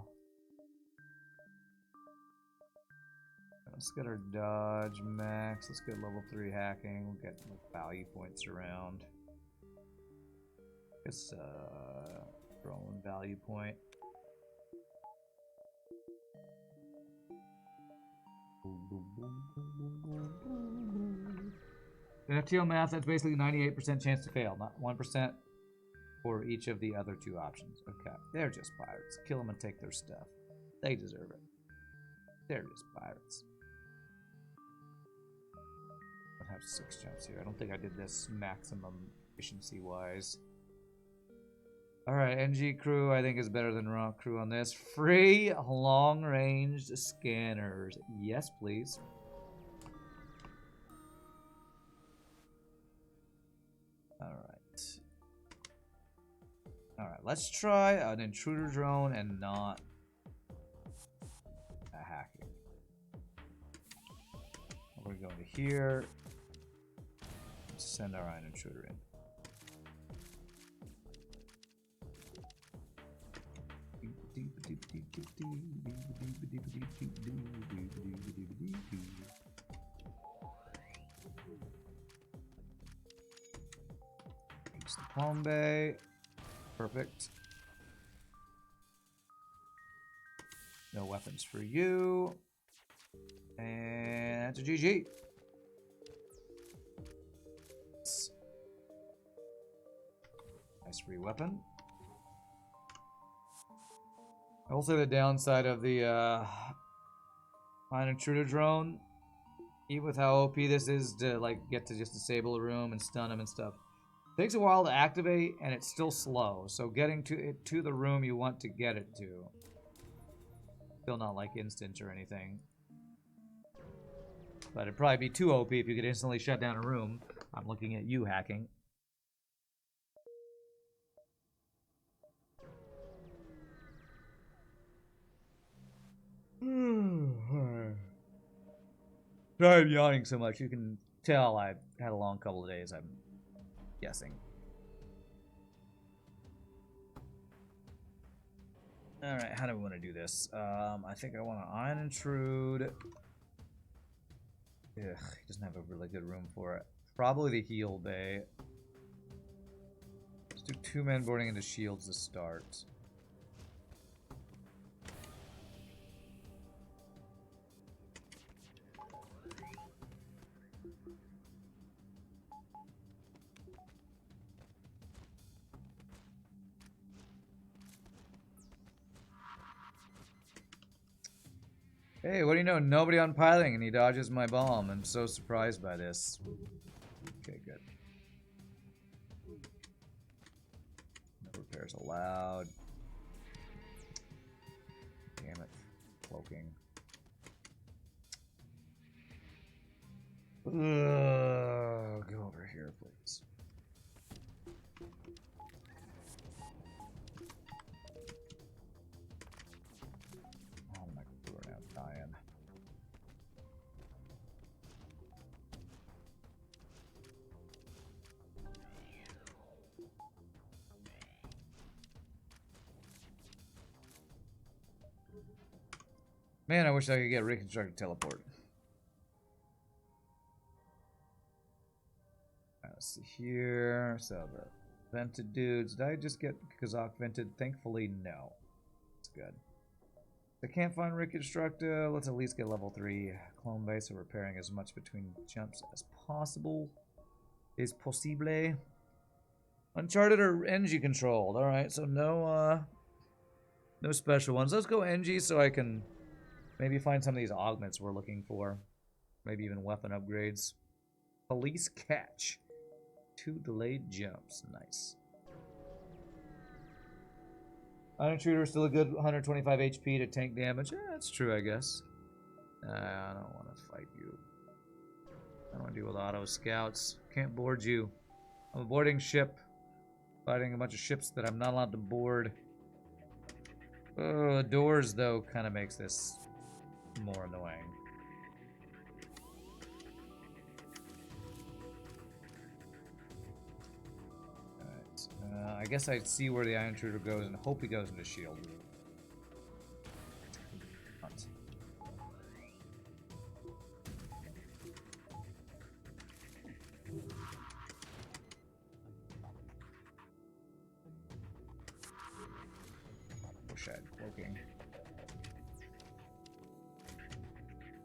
A: Let's get our dodge max. Let's get level 3 hacking. We'll get value points around. I guess drone value point. In FTL math, that's basically 98% chance to fail, not 1% for each of the other 2 options. Okay, they're just pirates. Kill them and take their stuff. They deserve it. There it is, pirates. I have 6 jumps here. I don't think I did this maximum efficiency-wise. Alright, NG crew I think is better than raw crew on this. Free long-range scanners. Yes, please. Alright. Alright, let's try an intruder drone and not a hacking. We're going to here. Send our Ion Intruder in. Use the Palm Bay. Perfect. No weapons for you. And that's a GG. Nice free weapon. Also, the downside of the Ion Intruder drone, even with how OP this is to like get to just disable a room and stun him and stuff, takes a while to activate and it's still slow. So getting to the room you want to get it to, still not like instant or anything. But it'd probably be too OP if you could instantly shut down a room. I'm looking at you hacking. Sorry I'm yawning so much. You can tell I've had a long couple of days, I'm guessing. Alright, how do we want to do this? I think I want to Ion Intrude. Ugh, he doesn't have a really good room for it. Probably the heal bay. Let's do 2 men boarding into shields to start. Hey, what do you know? Nobody on piloting and he dodges my bomb. I'm so surprised by this. Okay, good. No repairs allowed. Damn it. Cloaking. Go over here, please. Man, I wish I could get reconstructed teleport. Let's see here. So the vented dudes. Did I just get Kazakh vented? Thankfully, no. That's good. I can't find reconstructor. Let's at least get level 3 clone base, so repairing as much between jumps as possible. Is possible. Uncharted or NG controlled. Alright, so no special ones. Let's go NG so I can maybe find some of these augments we're looking for. Maybe even weapon upgrades. Police catch. 2 delayed jumps. Nice. Ion Intruder is still a good 125 HP to tank damage. That's true, I guess. I don't want to fight you. I don't want to deal with auto scouts. Can't board you. I'm a boarding ship. Fighting a bunch of ships that I'm not allowed to board. The doors, though, kind of makes this more annoying. Alright. I guess I'd see where the Ion Intruder goes and hope he goes into shield. Hunt. Wish I had cloaking.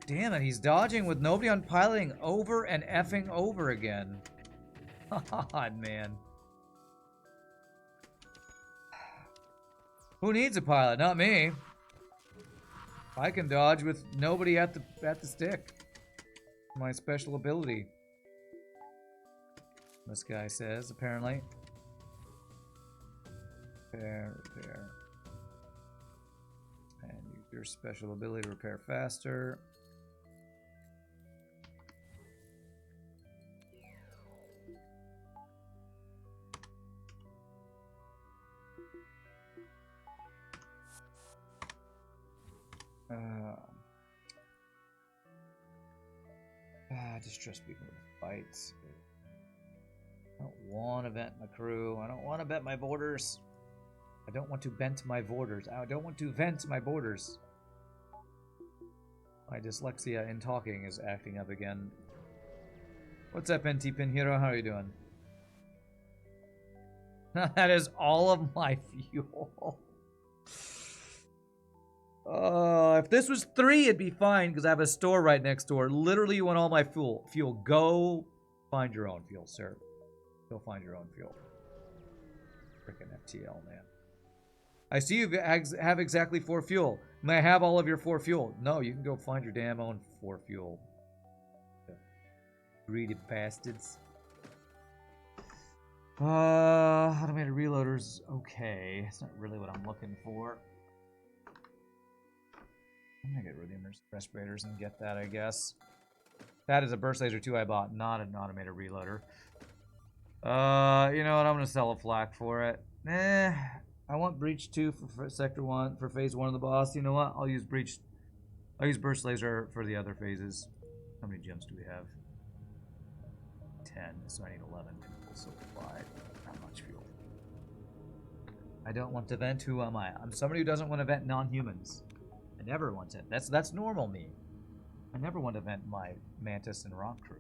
A: Damn it, he's dodging with nobody on piloting over and effing over again. God, man. Who needs a pilot? Not me. I can dodge with nobody at the stick. My special ability. This guy says, apparently. Repair. And use your special ability to repair faster. Distress people with fights. I don't want to vent my crew. I don't want to vent my borders. I don't want to vent my borders. I don't want to vent my borders. My dyslexia in talking is acting up again. What's up, NT Pin Hero? How are you doing? That is all of my fuel. If this was 3, it'd be fine because I have a store right next door. Literally, you want all my fuel. Go find your own fuel, sir. Go find your own fuel. Freaking FTL, man. I see you have exactly 4 fuel. May I have all of your 4 fuel? No, you can go find your damn own 4 fuel. Greedy bastards. Automated reloaders. Okay. It's not really what I'm looking for. I'm gonna get rhodium respirators and get that, I guess. That is a burst laser 2 I bought, not an automated reloader. You know what? I'm gonna sell a flak for it. I want breach 2 for sector 1 for phase 1 of the boss. You know what? I'll use burst laser for the other phases. How many gems do we have? 10, so I need 11 to supply. Not much fuel. I don't want to vent. Who am I? I'm somebody who doesn't want to vent non-humans. I never want to. That's normal me. I never want to vent my Mantis and Rock crew.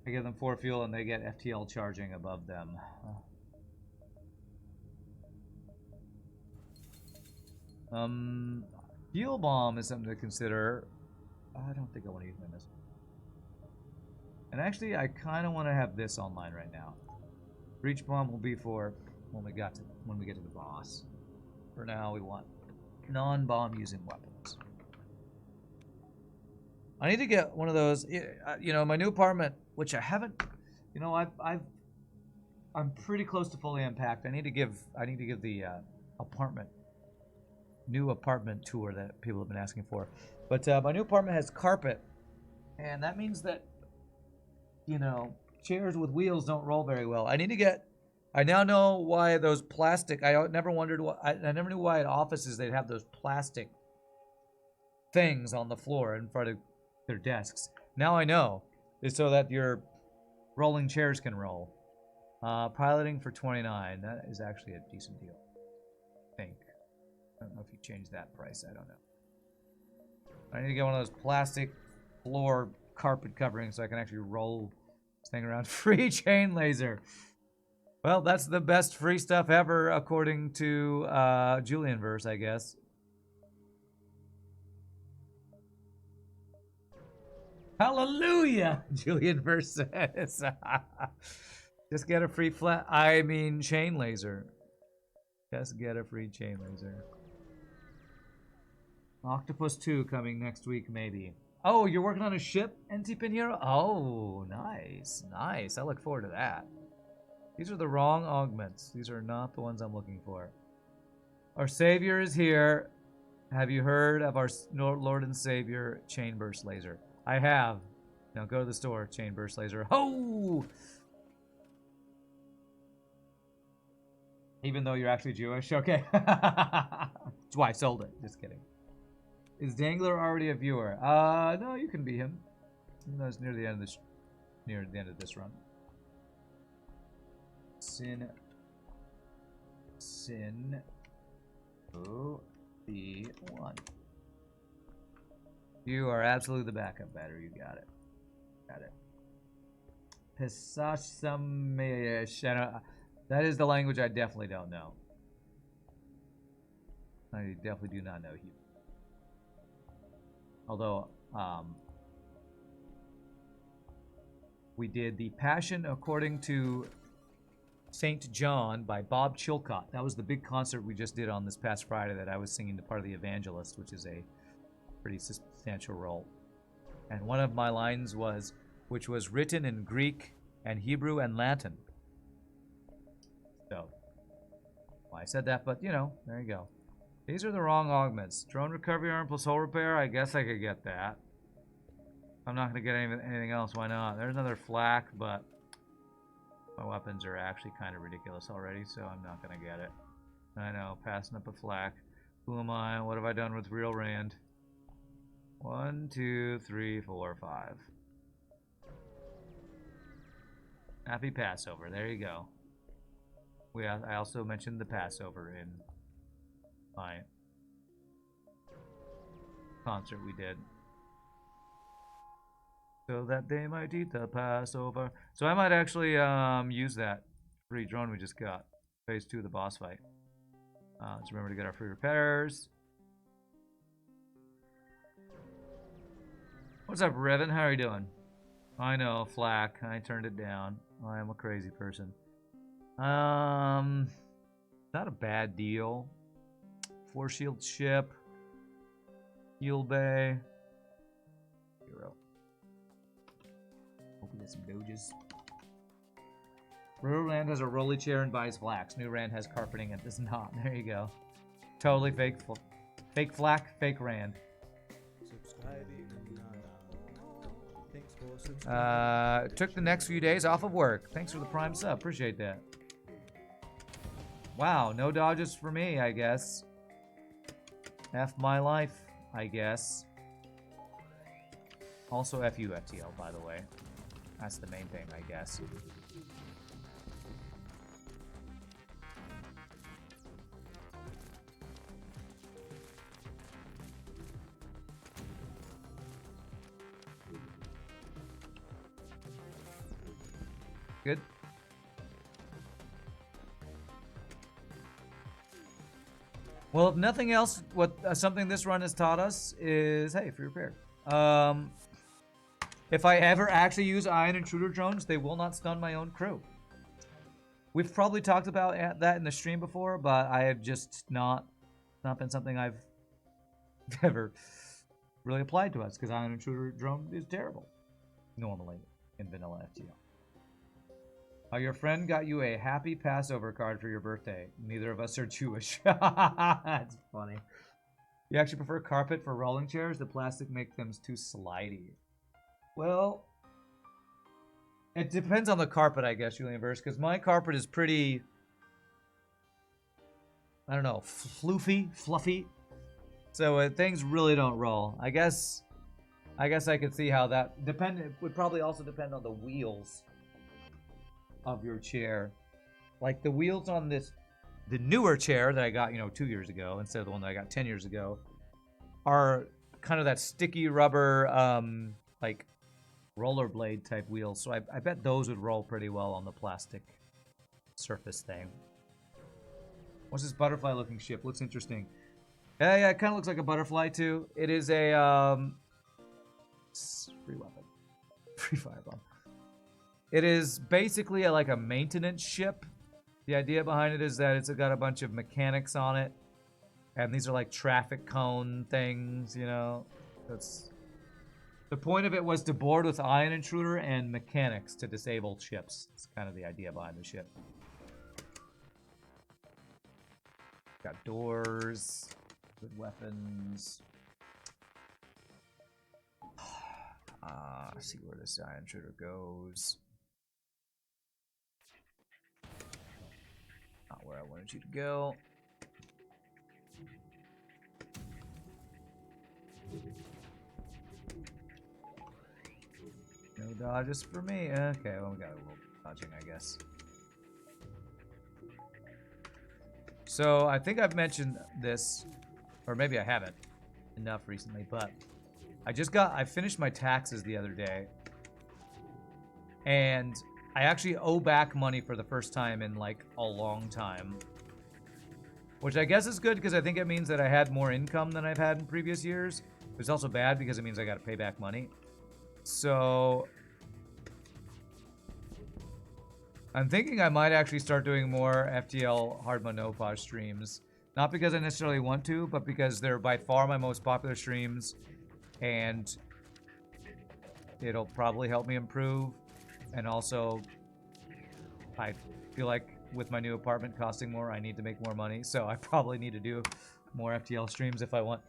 A: I give them 4 fuel and they get FTL charging above them. Fuel bomb is something to consider. I don't think I want to use this. And actually, I kind of want to have this online right now. Breach bomb will be for when we get to the boss. For now, we want non-bomb using weapons. I need to get one of those. You know, my new apartment, which I haven't. You know, I'm pretty close to fully unpacked. I need to give the new apartment tour that people have been asking for. But my new apartment has carpet, and that means that, you know, chairs with wheels don't roll very well. I now know why those plastic. I never wondered why. I never knew why at offices they'd have those plastic things on the floor in front of their desks. Now I know. It's so that your rolling chairs can roll. Piloting for 29. That is actually a decent deal. I think. I don't know if you changed that price. I don't know. I need to get one of those plastic floor carpet coverings so I can actually roll this thing around. Free chain laser. Well, that's the best free stuff ever, according to Julianverse, I guess. Hallelujah, Julianverse says. Just get a free chain laser. Just get a free chain laser. Octopus 2 coming next week, maybe. Oh, you're working on a ship, NT Pin Hero? Oh, nice, nice. I look forward to that. These are the wrong augments. These are not the ones I'm looking for. Our Savior is here. Have you heard of our Lord and Savior Chain Burst Laser? I have. Now go to the store, Chain Burst Laser. Ho! Even though you're actually Jewish? Okay. That's why I sold it. Just kidding. Is Dangler already a viewer? No, you can be him. Even though it's near the end of this run. Sin. O-B-1. You are absolutely the backup battery. You got it. Got it. Pisachsamesh. That is the language I definitely don't know. I definitely do not know Hebrew. Although, we did the Passion according to St. John by Bob Chilcott. That was the big concert we just did on this past Friday that I was singing the part of the evangelist, which is a pretty substantial role. And one of my lines was, which was written in Greek and Hebrew and Latin. So, well, I said that, but you know, there you go. These are the wrong augments. Drone recovery arm plus hull repair, I guess I could get that. I'm not going to get anything else, why not? There's another flak, but my weapons are actually kind of ridiculous already, so I'm not going to get it. I know, passing up a flak. Who am I? What have I done with real Rand? 1, 2, 3, 4, 5. Happy Passover. There you go. I also mentioned the Passover in my concert we did. So that they might eat the Passover. So I might actually use that free drone we just got. Phase 2 of the boss fight. Let's remember to get our free repairs. What's up, Revan? How are you doing? I know, flak. I turned it down. I am a crazy person. Not a bad deal. 4-shield ship. Heal bay. Hero. Hope we get some doges. Real Rand has a rolly chair and buys flax. New Rand has carpeting and does not. There you go. Totally fake. Fake flak, fake Rand. Took the next few days off of work. Thanks for the prime sub. Appreciate that. Wow, no dodges for me, I guess. F my life, I guess. Also F you, FTL, by the way. That's the main thing, I guess. Good. Well, if nothing else, what something this run has taught us is, hey, free repair. If I ever actually use Ion Intruder drones, they will not stun my own crew. We've probably talked about that in the stream before, but I have just not been something I've ever really applied to us, because Ion Intruder drone is terrible normally in vanilla FTL. Your friend got you a happy Passover card for your birthday. Neither of us are Jewish. That's funny. You actually prefer carpet for rolling chairs? The plastic makes them too slidey. Well, it depends on the carpet, I guess, Julian Verse, because my carpet is pretty, I don't know, fluffy. So things really don't roll. I guess I could see how that it would probably also depend on the wheels of your chair. Like the wheels on the newer chair that I got, 2 years ago instead of the one that I got 10 years ago, are kind of that sticky rubber, like rollerblade type wheels. So I bet those would roll pretty well on the plastic surface thing. What's this butterfly looking ship? Looks interesting. Yeah, it kind of looks like a butterfly too. It is a free weapon, free firebomb. It is basically like a maintenance ship. The idea behind it is that it's got a bunch of mechanics on it, and these are like traffic cone things, That's the point of it, was to board with Ion Intruder and mechanics to disable ships. It's kind of the idea behind the ship. Got doors, good weapons. See where this Ion Intruder goes. Not where I wanted you to go. No dodges for me. Okay, well, we got a little dodging, I guess. So I think I've mentioned this, or maybe I haven't enough recently, but I finished my taxes the other day, and I actually owe back money for the first time in like a long time, which I guess is good because I think it means that I had more income than I've had in previous years. It's also bad because it means I got to pay back money. So I'm thinking I might actually start doing more FTL Hard Monopage streams. Not because I necessarily want to, but because they're by far my most popular streams. And it'll probably help me improve. And also, I feel like with my new apartment costing more, I need to make more money. So I probably need to do more FTL streams if I want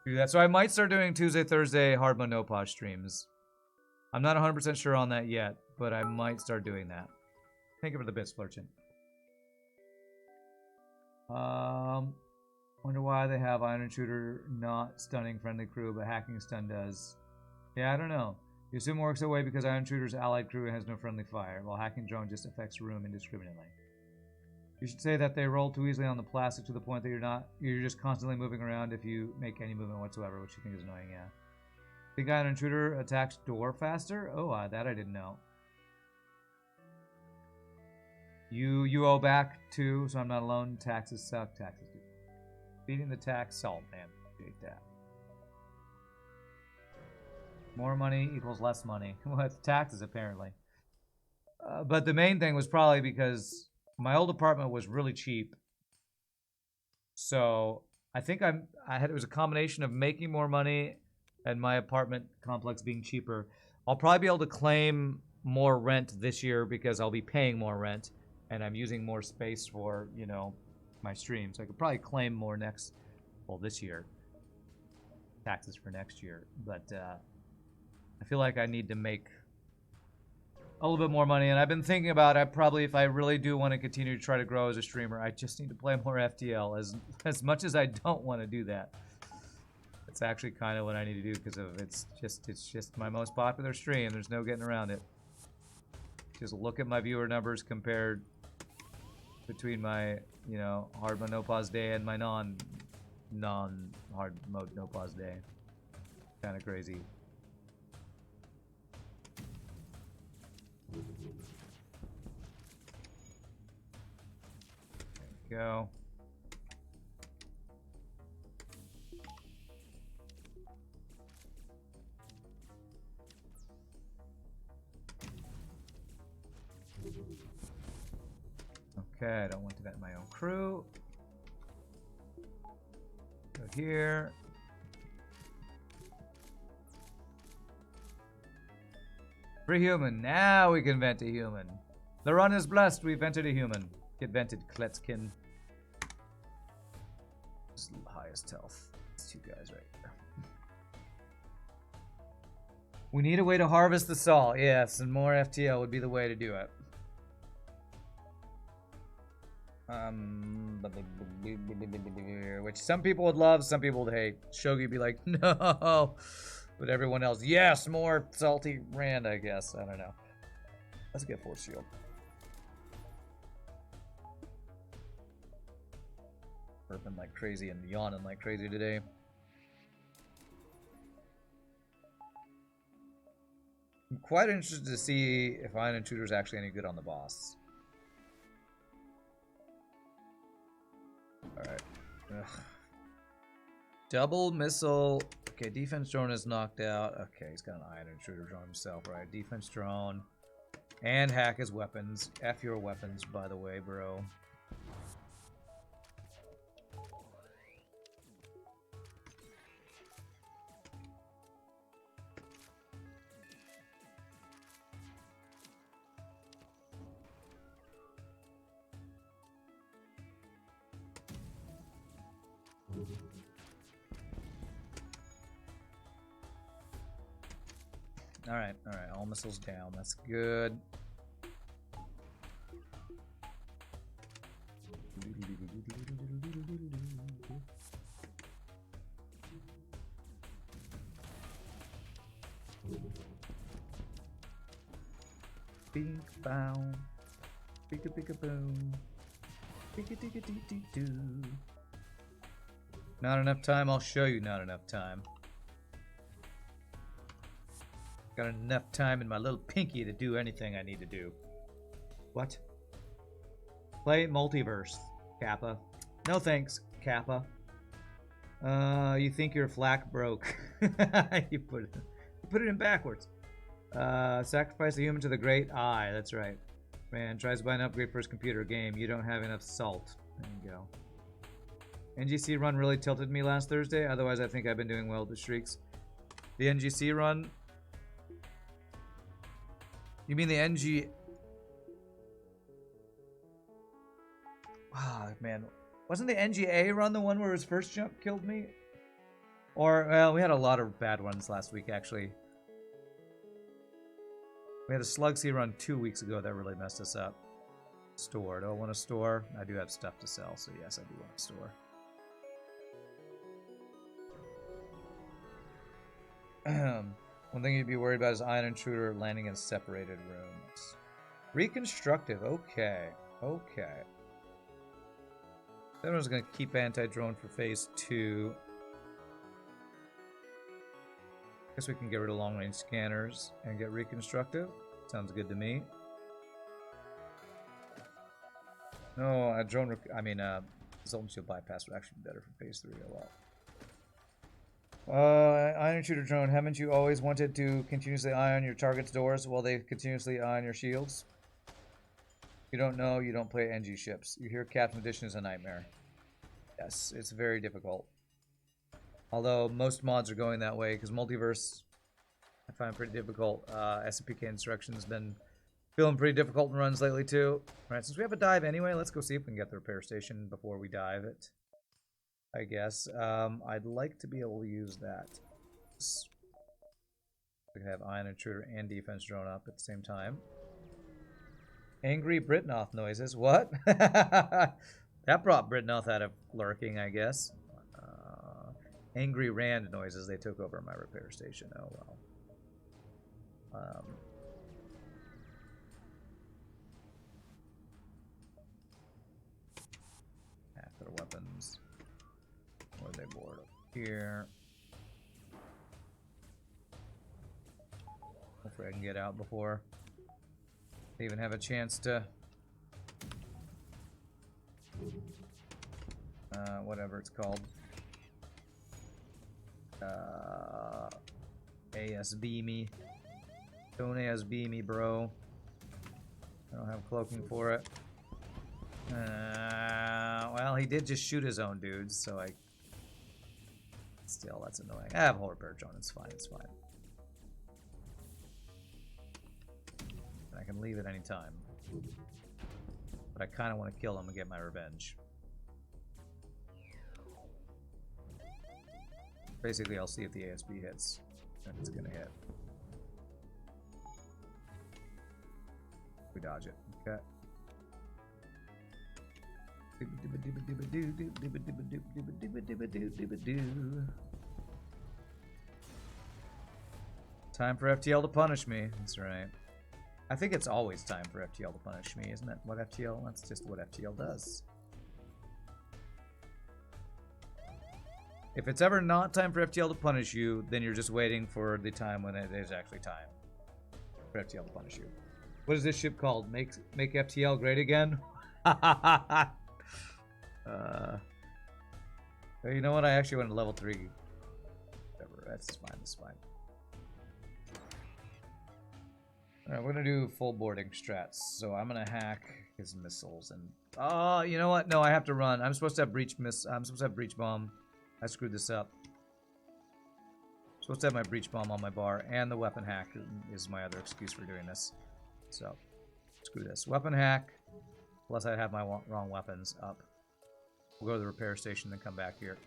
A: to do that. So I might start doing Tuesday, Thursday Hard Monopage streams. I'm not 100% sure on that yet, but I might start doing that. Thank you for the bits, Flurchin. Wonder why they have Ion Intruder not stunning friendly crew, but hacking stun does. Yeah, I don't know. You assume it works that way because Ion Intruder's allied crew has no friendly fire, while hacking drone just affects room indiscriminately. You should say that they roll too easily on the plastic to the point that you're just constantly moving around if you make any movement whatsoever, which you think is annoying, yeah. Think Ion Intruder attacks door faster? Oh, that I didn't know. You owe back too, so I'm not alone. Taxes suck. Taxes do. Beating the tax salt, man. Hate that. More money equals less money. Well, it's taxes, apparently. But the main thing was probably because my old apartment was really cheap. So I think it was a combination of making more money and my apartment complex being cheaper. I'll probably be able to claim more rent this year because I'll be paying more rent. And I'm using more space for, you know, my stream. So I could probably claim more this year. Taxes for next year. But I feel like I need to make a little bit more money. And I've been thinking about it. Probably if I really do want to continue to try to grow as a streamer, I just need to play more FTL. As much as I don't want to do that. It's actually kind of what I need to do because of it's just my most popular stream. There's no getting around it. Just look at my viewer numbers compared between my, you know, hard mode no pause day and my non-hard mode no pause day. Kind of crazy. There we go. Okay, I don't want to vet my own crew. Go here. Free human. Now we can vent a human. The run is blessed. We vented a human. Get vented, Kletskin. This is the highest health. It's two guys right there. We need a way to harvest the salt. Yes, and more FTL would be the way to do it. Which some people would love, some people would hate. Shogi would be like, no. But everyone else, yes, more salty Rand, I guess. I don't know. Let's get Force Shield. Burping like crazy and yawning like crazy today. I'm quite interested to see if Ion Intruder is actually any good on the boss. Alright. Double missile. Okay, defense drone is knocked out. Okay, he's got an Ion Intruder drone himself, right? Defense drone. And hack his weapons. F your weapons, by the way, bro. Alright, alright, all missiles down, that's good. Bing bow, bigga bigga boom, bigga digga dee dee doo. Not enough time, I'll show you not enough time. Got enough time in my little pinky to do anything I need to do. What? Play multiverse, Kappa. No thanks, Kappa. You think your flak broke. you put it in backwards. Sacrifice a human to the great eye, that's right. Man, tries to buy an upgrade for his computer game. You don't have enough salt. There you go. NGC run really tilted me last Thursday. Otherwise, I think I've been doing well with the streaks. The NGC run? You mean the NG... Ah, man. Wasn't the NGA run the one where his first jump killed me? Or, well, we had a lot of bad ones last week, actually. We had a Slugsy run 2 weeks ago that really messed us up. Store. Do I want a store? I do have stuff to sell, so yes, I do want a store. One thing you'd be worried about is Ion Intruder landing in separated rooms. Reconstructive. Okay. Okay. Everyone's going to keep anti-drone for phase 2. Guess we can get rid of long-range scanners and get reconstructive. Sounds good to me. No, a drone... Zone shield bypass would actually be better for phase 3 a lot. Ion Intruder drone, haven't you always wanted to continuously ion your target's doors while they continuously ion your shields? You don't know, you don't play NG ships. You hear Captain Edition is a nightmare. Yes, it's very difficult. Although most mods are going that way, because Multiverse I find pretty difficult. SPK Instruction has been feeling pretty difficult in runs lately too. Alright, since we have a dive anyway, let's go see if we can get the repair station before we dive it. I guess. I'd like to be able to use that. We can have Ion Intruder and Defense Drone up at the same time. Angry Britnoth noises. What? That brought Britnoth out of lurking, I guess. Angry Rand noises. They took over my repair station. Oh well. Half their weapons. Where they board up here. Hopefully I can get out before they even have a chance to whatever it's called. ASB me. Don't ASB me, bro. I don't have cloaking for it. Well, he did just shoot his own dudes, so I... Still, that's annoying. I have a whole repair drone. It's fine. It's fine. I can leave at any time. But I kind of want to kill him and get my revenge. Basically, I'll see if the ASB hits. If it's gonna hit. We dodge it. Okay. Time for FTL to punish me. That's right. I think it's always time for FTL to punish me, isn't it? What FTL? That's just what FTL does. If it's ever not time for FTL to punish you, then you're just waiting for the time when it is actually time for FTL to punish you. What is this ship called? Make FTL great again? You know what? I actually went to level 3. Whatever. That's fine. That's fine. Alright, we're gonna do full boarding strats. So I'm gonna hack his missiles and... Oh, you know what? No, I have to run. I'm supposed to have breach bomb. I screwed this up. I'm supposed to have my breach bomb on my bar, and the weapon hack is my other excuse for doing this. So, screw this. Weapon hack, unless I have my wrong weapons up. We'll go to the repair station, then come back here.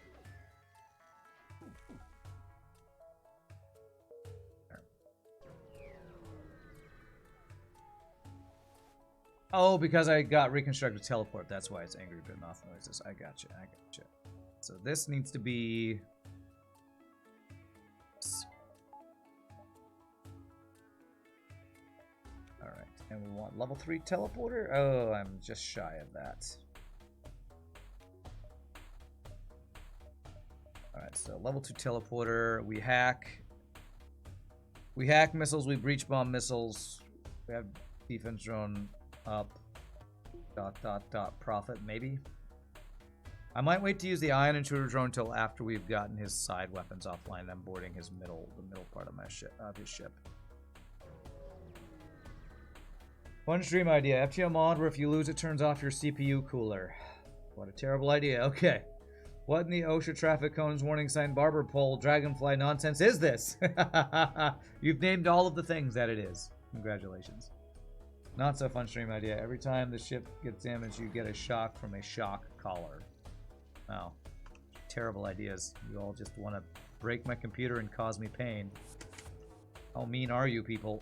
A: Oh, because I got reconstructed teleport. That's why it's angry Britnoth noises. I gotcha. I gotcha. So this needs to be... Alright, and we want level 3 teleporter? Oh, I'm just shy of that. Alright, so level 2 teleporter, we hack. We hack missiles, we breach bomb missiles. We have defense drone up. ... Profit, maybe? I might wait to use the Ion Intruder drone until after we've gotten his side weapons offline. I'm boarding his the middle part of my ship, his ship. Fun stream idea. FTL mod where if you lose it turns off your CPU cooler. What a terrible idea. Okay. What in the OSHA traffic cones warning sign barber pole dragonfly nonsense is this? You've named all of the things that it is. Congratulations. Not so fun stream idea. Every time the ship gets damaged, you get a shock from a shock collar. Wow. Terrible ideas. You all just want to break my computer and cause me pain. How mean are you people?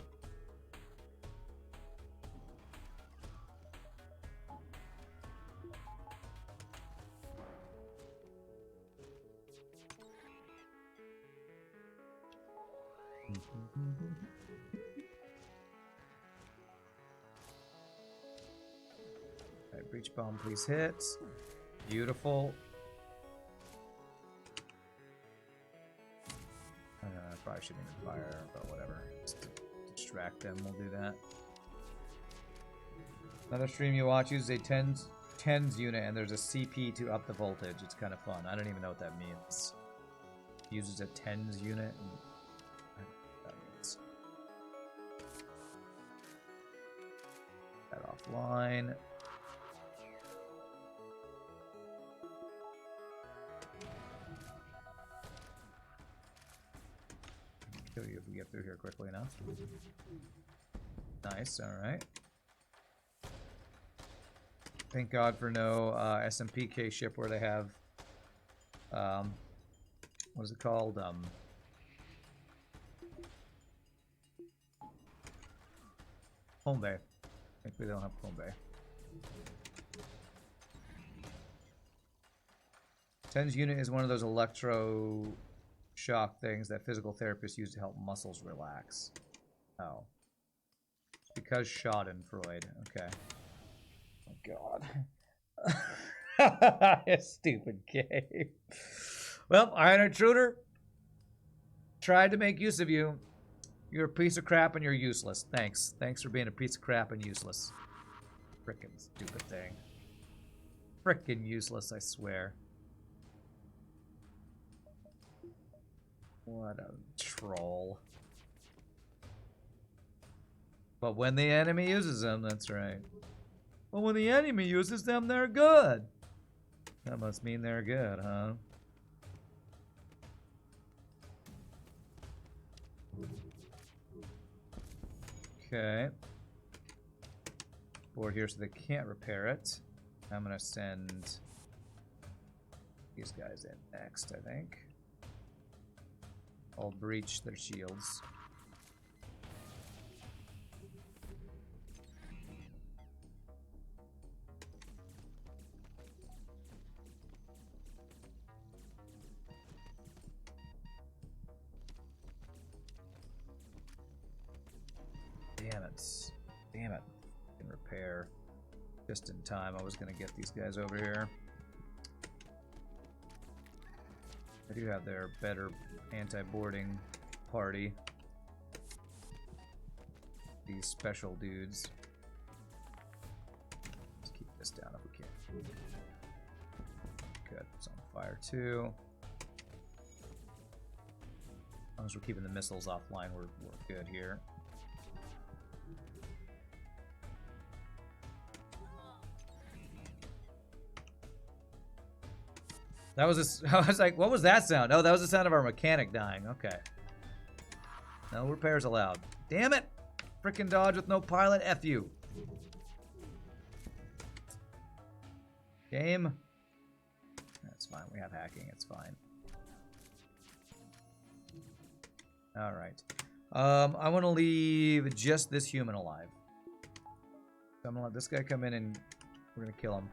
A: Alright, breach bomb, please hit. Beautiful. I probably shouldn't even fire, but whatever. Just to distract them, we'll do that. Another stream you watch uses a tens unit, and there's a CP to up the voltage. It's kind of fun. I don't even know what that means. Uses a tens unit. And I don't know what that means. That offline. Kill you if we get through here quickly enough. Nice, alright. Thank God for no SMPK ship where they have what is it called? Home Bay. I think we don't have Home Bay. TENS unit is one of those electro shock things that physical therapists use to help muscles relax. Oh. It's because Schadenfreude. Okay. Oh God. Stupid game. Well, Ion Intruder tried to make use of you. You're a piece of crap and you're useless. Thanks. Thanks for being a piece of crap and useless. Frickin' stupid thing. Frickin' useless, I swear. What a troll. But when the enemy uses them, that's right. Well, when the enemy uses them, they're good. That must mean they're good, huh? Okay. Board here so they can't repair it. I'm gonna send these guys in next, I think. I'll breach their shields. Damn it. Damn it. I can repair just in time. I was going to get these guys over here. I do have their better anti-boarding party. These special dudes. Let's keep this down if we can. Good. It's on fire too. As long as we're keeping the missiles offline, we're good here. That was I was like, what was that sound? Oh, that was the sound of our mechanic dying. Okay. No repairs allowed. Damn it! Frickin' dodge with no pilot. F you. Game. That's fine. We have hacking. It's fine. All right. I want to leave just this human alive. So I'm gonna let this guy come in and we're gonna kill him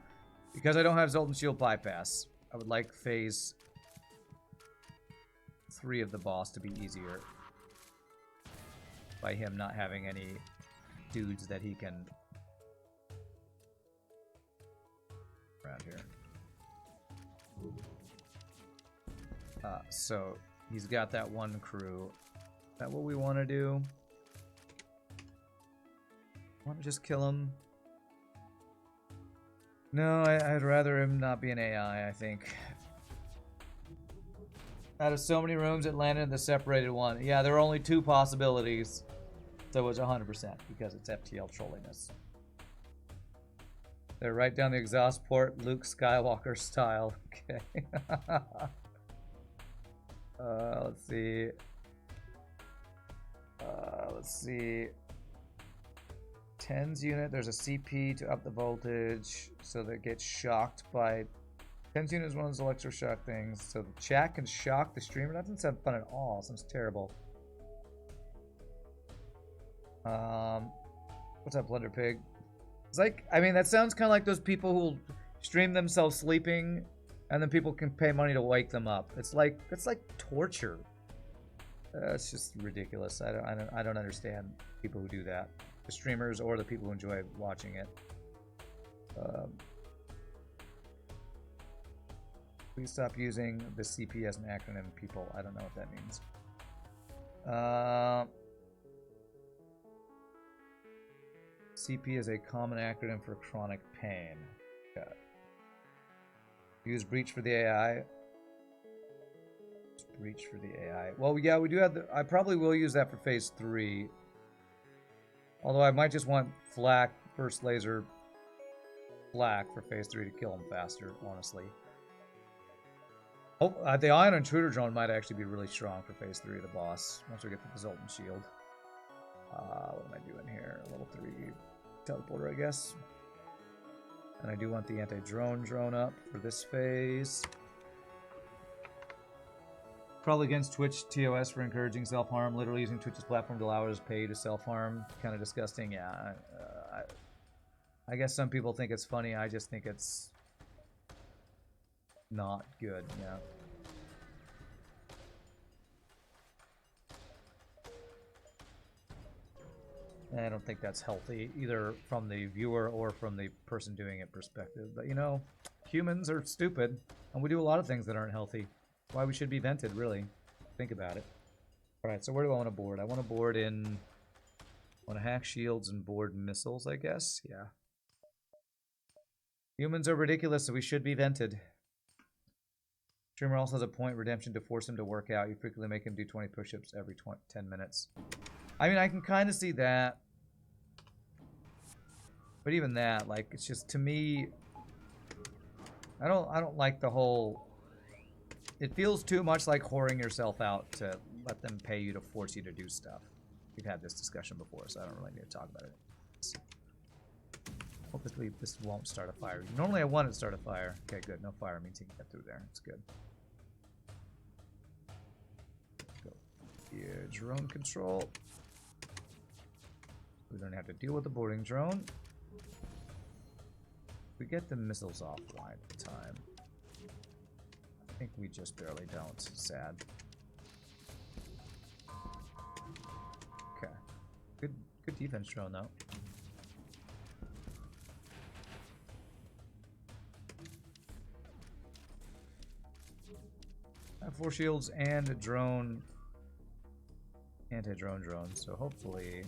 A: because I don't have Zoltan Shield bypass. I would like phase 3 of the boss to be easier by him not having any dudes that he can around here. So he's got that one crew. Is that what we want to do? Want to just kill him? No, I'd rather him not be an AI, I think. Out of so many rooms, it landed in the separated one. Yeah, there are only 2 possibilities. So it's 100% because it's FTL trolliness. They're right down the exhaust port, Luke Skywalker style. Okay. Let's see. Let's see. 10's unit, there's a CP to up the voltage so that it gets shocked by 10's unit is one of those electroshock things. So the chat can shock the streamer. That doesn't sound fun at all. Sounds terrible. What's up, Blunder Pig? It's like, I mean, that sounds kind of like those people who stream themselves sleeping and then people can pay money to wake them up. It's like torture. It's just ridiculous. I don't understand people who do that. The streamers or the people who enjoy watching it. Please stop using the CP as an acronym, people. I don't know what that means. CP is a common acronym for chronic pain. Okay. Use breach for the AI. Breach for the AI. Well, yeah, we do have the... I probably will use that for phase 3. Although I might just want flak, burst laser, flak for phase 3 to kill him faster, honestly. Oh, the Ion Intruder drone might actually be really strong for phase 3 of the boss, once we get the Zoltan shield. What am I doing here? Level 3 teleporter, I guess. And I do want the anti-drone drone up for this phase. Probably against Twitch TOS for encouraging self-harm. Literally using Twitch's platform to allow us to pay to self-harm. Kind of disgusting. Yeah, I guess some people think it's funny. I just think it's not good. Yeah. I don't think that's healthy, either from the viewer or from the person doing it perspective. But, you know, humans are stupid, and we do a lot of things that aren't healthy. Why we should be vented, really. Think about it. Alright, so where do I want to board? I want to board in... I want to hack shields and board missiles, I guess. Yeah. Humans are ridiculous, so we should be vented. Streamer also has a point redemption to force him to work out. You frequently make him do 20 push-ups every 10 minutes. I mean, I can kind of see that. But even that, like, it's just, to me... I don't like the whole... It feels too much like whoring yourself out to let them pay you to force you to do stuff. We've had this discussion before, so I don't really need to talk about it. Hopefully this won't start a fire. Normally I want it to start a fire. Okay, good. No fire means he can get through there. It's good. Go. Yeah, drone control. We don't have to deal with the boarding drone. We get the missiles offline at the time. I think we just barely don't. Sad. Okay. Good defense drone though. I have 4 shields and a drone. Anti-drone drone, so hopefully...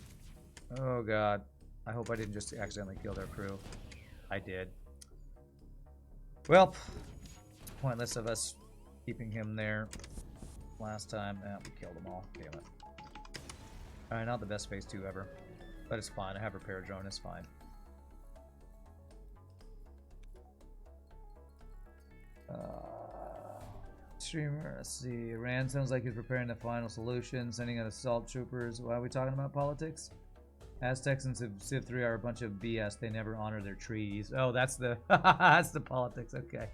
A: Oh god. I hope I didn't just accidentally kill their crew. I did. Well, pointless of us keeping him there last time. We killed them all. Damn it. Alright, not the best phase 2 ever. But it's fine. I have repair drone. It's fine. Streamer, let's see. Rand sounds like he's preparing the final solution, sending out assault troopers. Why are we talking about politics? Aztecs and Civ 3 are a bunch of BS. They never honor their treaties. Oh, that's the that's the politics. Okay.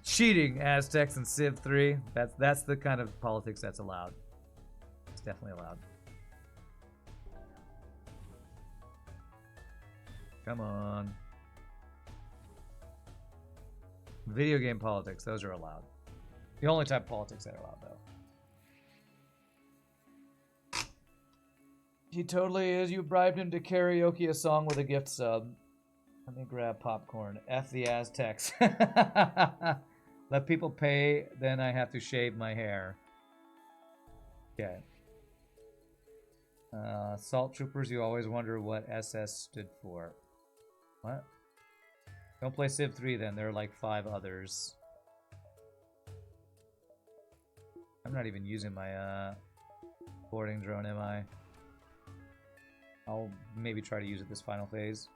A: Cheating, Aztecs and Civ 3. That's the kind of politics that's allowed. It's definitely allowed. Come on. Video game politics, those are allowed. The only type of politics that are allowed, though. He totally is. You bribed him to karaoke a song with a gift sub. Let me grab popcorn. F the Aztecs. Let people pay, then I have to shave my hair. Okay. Salt Troopers, you always wonder what SS stood for. What? Don't play Civ 3 then. There are like 5 others. I'm not even using my boarding drone, am I? I'll maybe try to use it this final phase.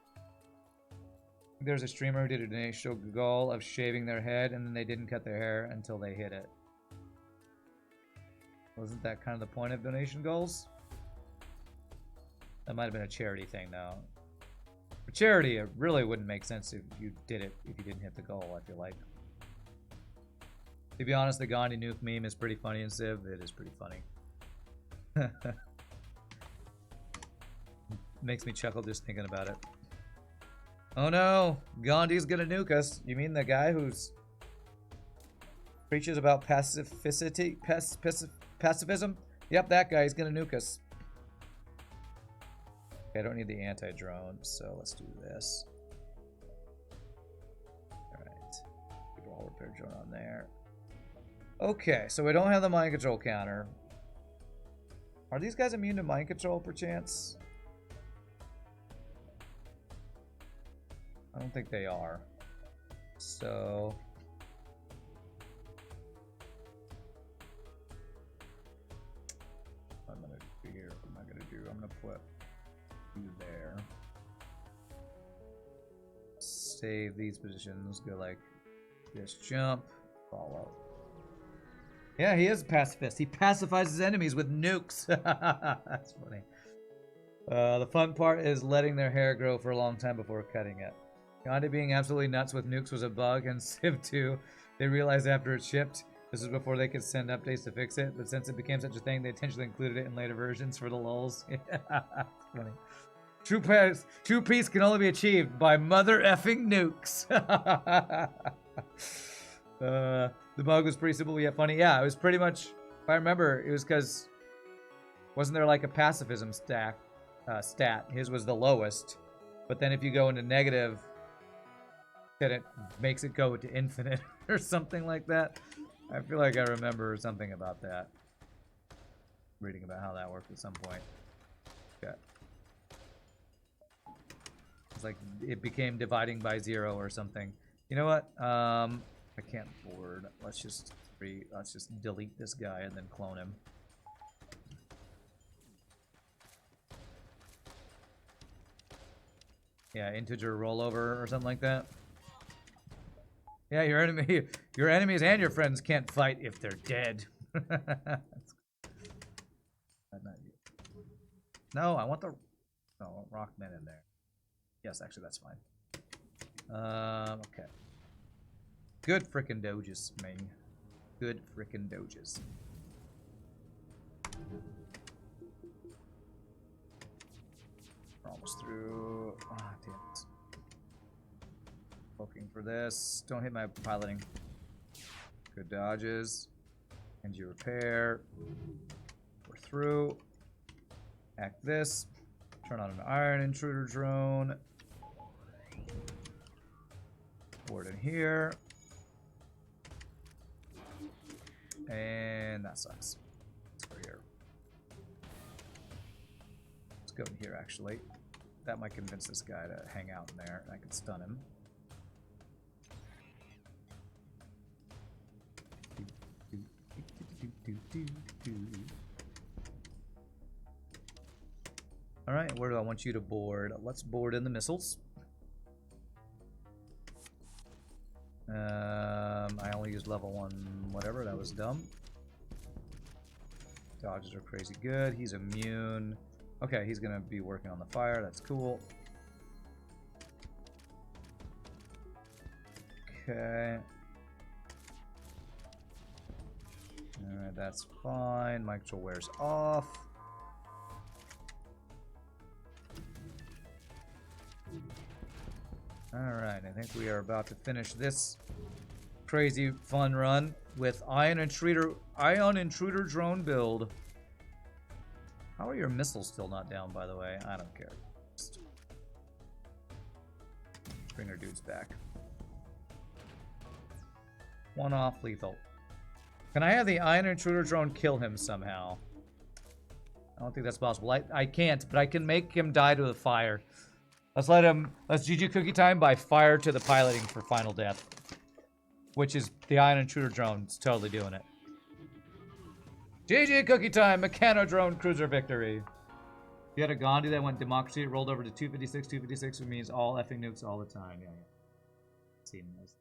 A: There's a streamer who did an initial goal of shaving their head, and then they didn't cut their hair until they hit it. Wasn't that kind of the point of donation goals? That might have been a charity thing, though. For charity, it really wouldn't make sense if you did it if you didn't hit the goal, I feel like. To be honest, the Gandhi nuke meme is pretty funny in Civ. It is pretty funny. Makes me chuckle just thinking about it. Oh no, Gandhi's gonna nuke us. You mean the guy who's preaches about pacifism? Yep, that guy. He's gonna nuke us. Okay, I don't need the anti-drone, so let's do this. Alright. Keep all repair drone on there. Okay, so we don't have the mind control counter. Are these guys immune to mind control, perchance? I don't think they are. So... what I'm gonna do here, what am I gonna do? I'm gonna put you there. Save these positions, go like this, jump, follow. Yeah, he is a pacifist. He pacifies his enemies with nukes. That's funny. The fun part is letting their hair grow for a long time before cutting it. Gandhi being absolutely nuts with nukes was a bug in Civ 2. They realized after it shipped. This is before they could send updates to fix it, but since it became such a thing, they intentionally included it in later versions for the lulz. That's funny. True peace can only be achieved by mother effing nukes. The bug was pretty simple yet funny. Yeah, it was pretty much, if I remember, it was because wasn't there like a pacifism stat? His was the lowest, but then if you go into negative, then it makes it go to infinite or something like that. I feel like I remember something about that. Reading about how that worked at some point. Okay. It's like it became dividing by 0 or something. You know what? I can't board. Let's just delete this guy and then clone him. Yeah, integer rollover or something like that. Yeah, your enemies and your friends can't fight if they're dead. No, I want the rock men in there. Yes, actually that's fine. Okay. Good frickin' doges, Ming. Good frickin' doges. We're almost through. Ah, damn it. Looking for this. Don't hit my piloting. Good dodges. Energy repair. We're through. Act this. Turn on an Ion Intruder drone. Board in here. And that sucks. Let's go here. Let's go in here, actually. That might convince this guy to hang out in there, and I can stun him. Alright, where do I want you to board? Let's board in the missiles. I only used level 1 whatever, that was dumb. Dodges are crazy good. He's immune. Okay, he's gonna be working on the fire, that's cool. Okay. Alright, that's fine. Mic control wears off. Alright, I think we are about to finish this crazy fun run with Ion Intruder drone build. How are your missiles still not down, by the way? I don't care. Just bring our dudes back. One off lethal. Can I have the Ion Intruder drone kill him somehow? I don't think that's possible. I can't, but I can make him die to the fire. Let's GG cookie time by fire to the piloting for final death. Which is the Ion Intruder drone. It's totally doing it. GG cookie time, Mechano drone cruiser victory. You had a Gandhi that went democracy, it rolled over to 256, 256, which means all effing nukes all the time. Yeah, yeah. Seen those.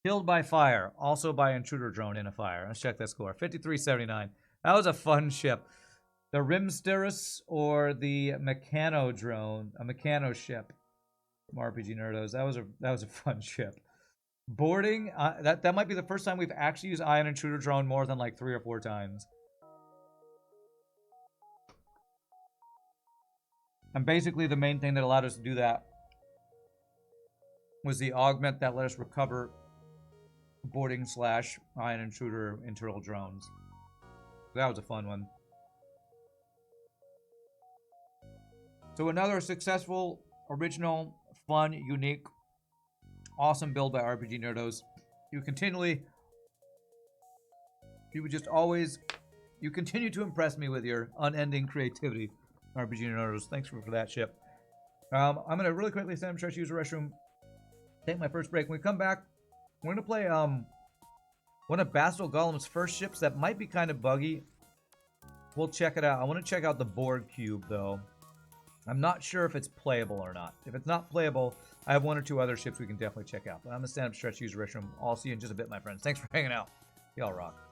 A: Killed by fire, also by intruder drone in a fire. Let's check that score. 5379. That was a fun ship. The Rimsterus or the MechanoShip from RPGNerdos. That was a fun ship. Boarding, that might be the first time we've actually used Ion Intruder drone more than like 3 or 4 times. And basically the main thing that allowed us to do that was the augment that let us recover boarding / Ion Intruder internal drones. That was a fun one. So another successful, original, fun, unique, awesome build by RPGNerdos. You continue to impress me with your unending creativity, RPGNerdos. Thanks for that ship. I'm going to really quickly stand up, try to use the restroom, take my first break. When we come back, we're going to play one of Bastille Golem's first ships that might be kind of buggy. We'll check it out. I want to check out the board cube, though. I'm not sure if it's playable or not. If it's not playable, I have 1 or 2 other ships we can definitely check out. But I'm going to stand up, stretch, use the restroom. I'll see you in just a bit, my friends. Thanks for hanging out. Y'all rock.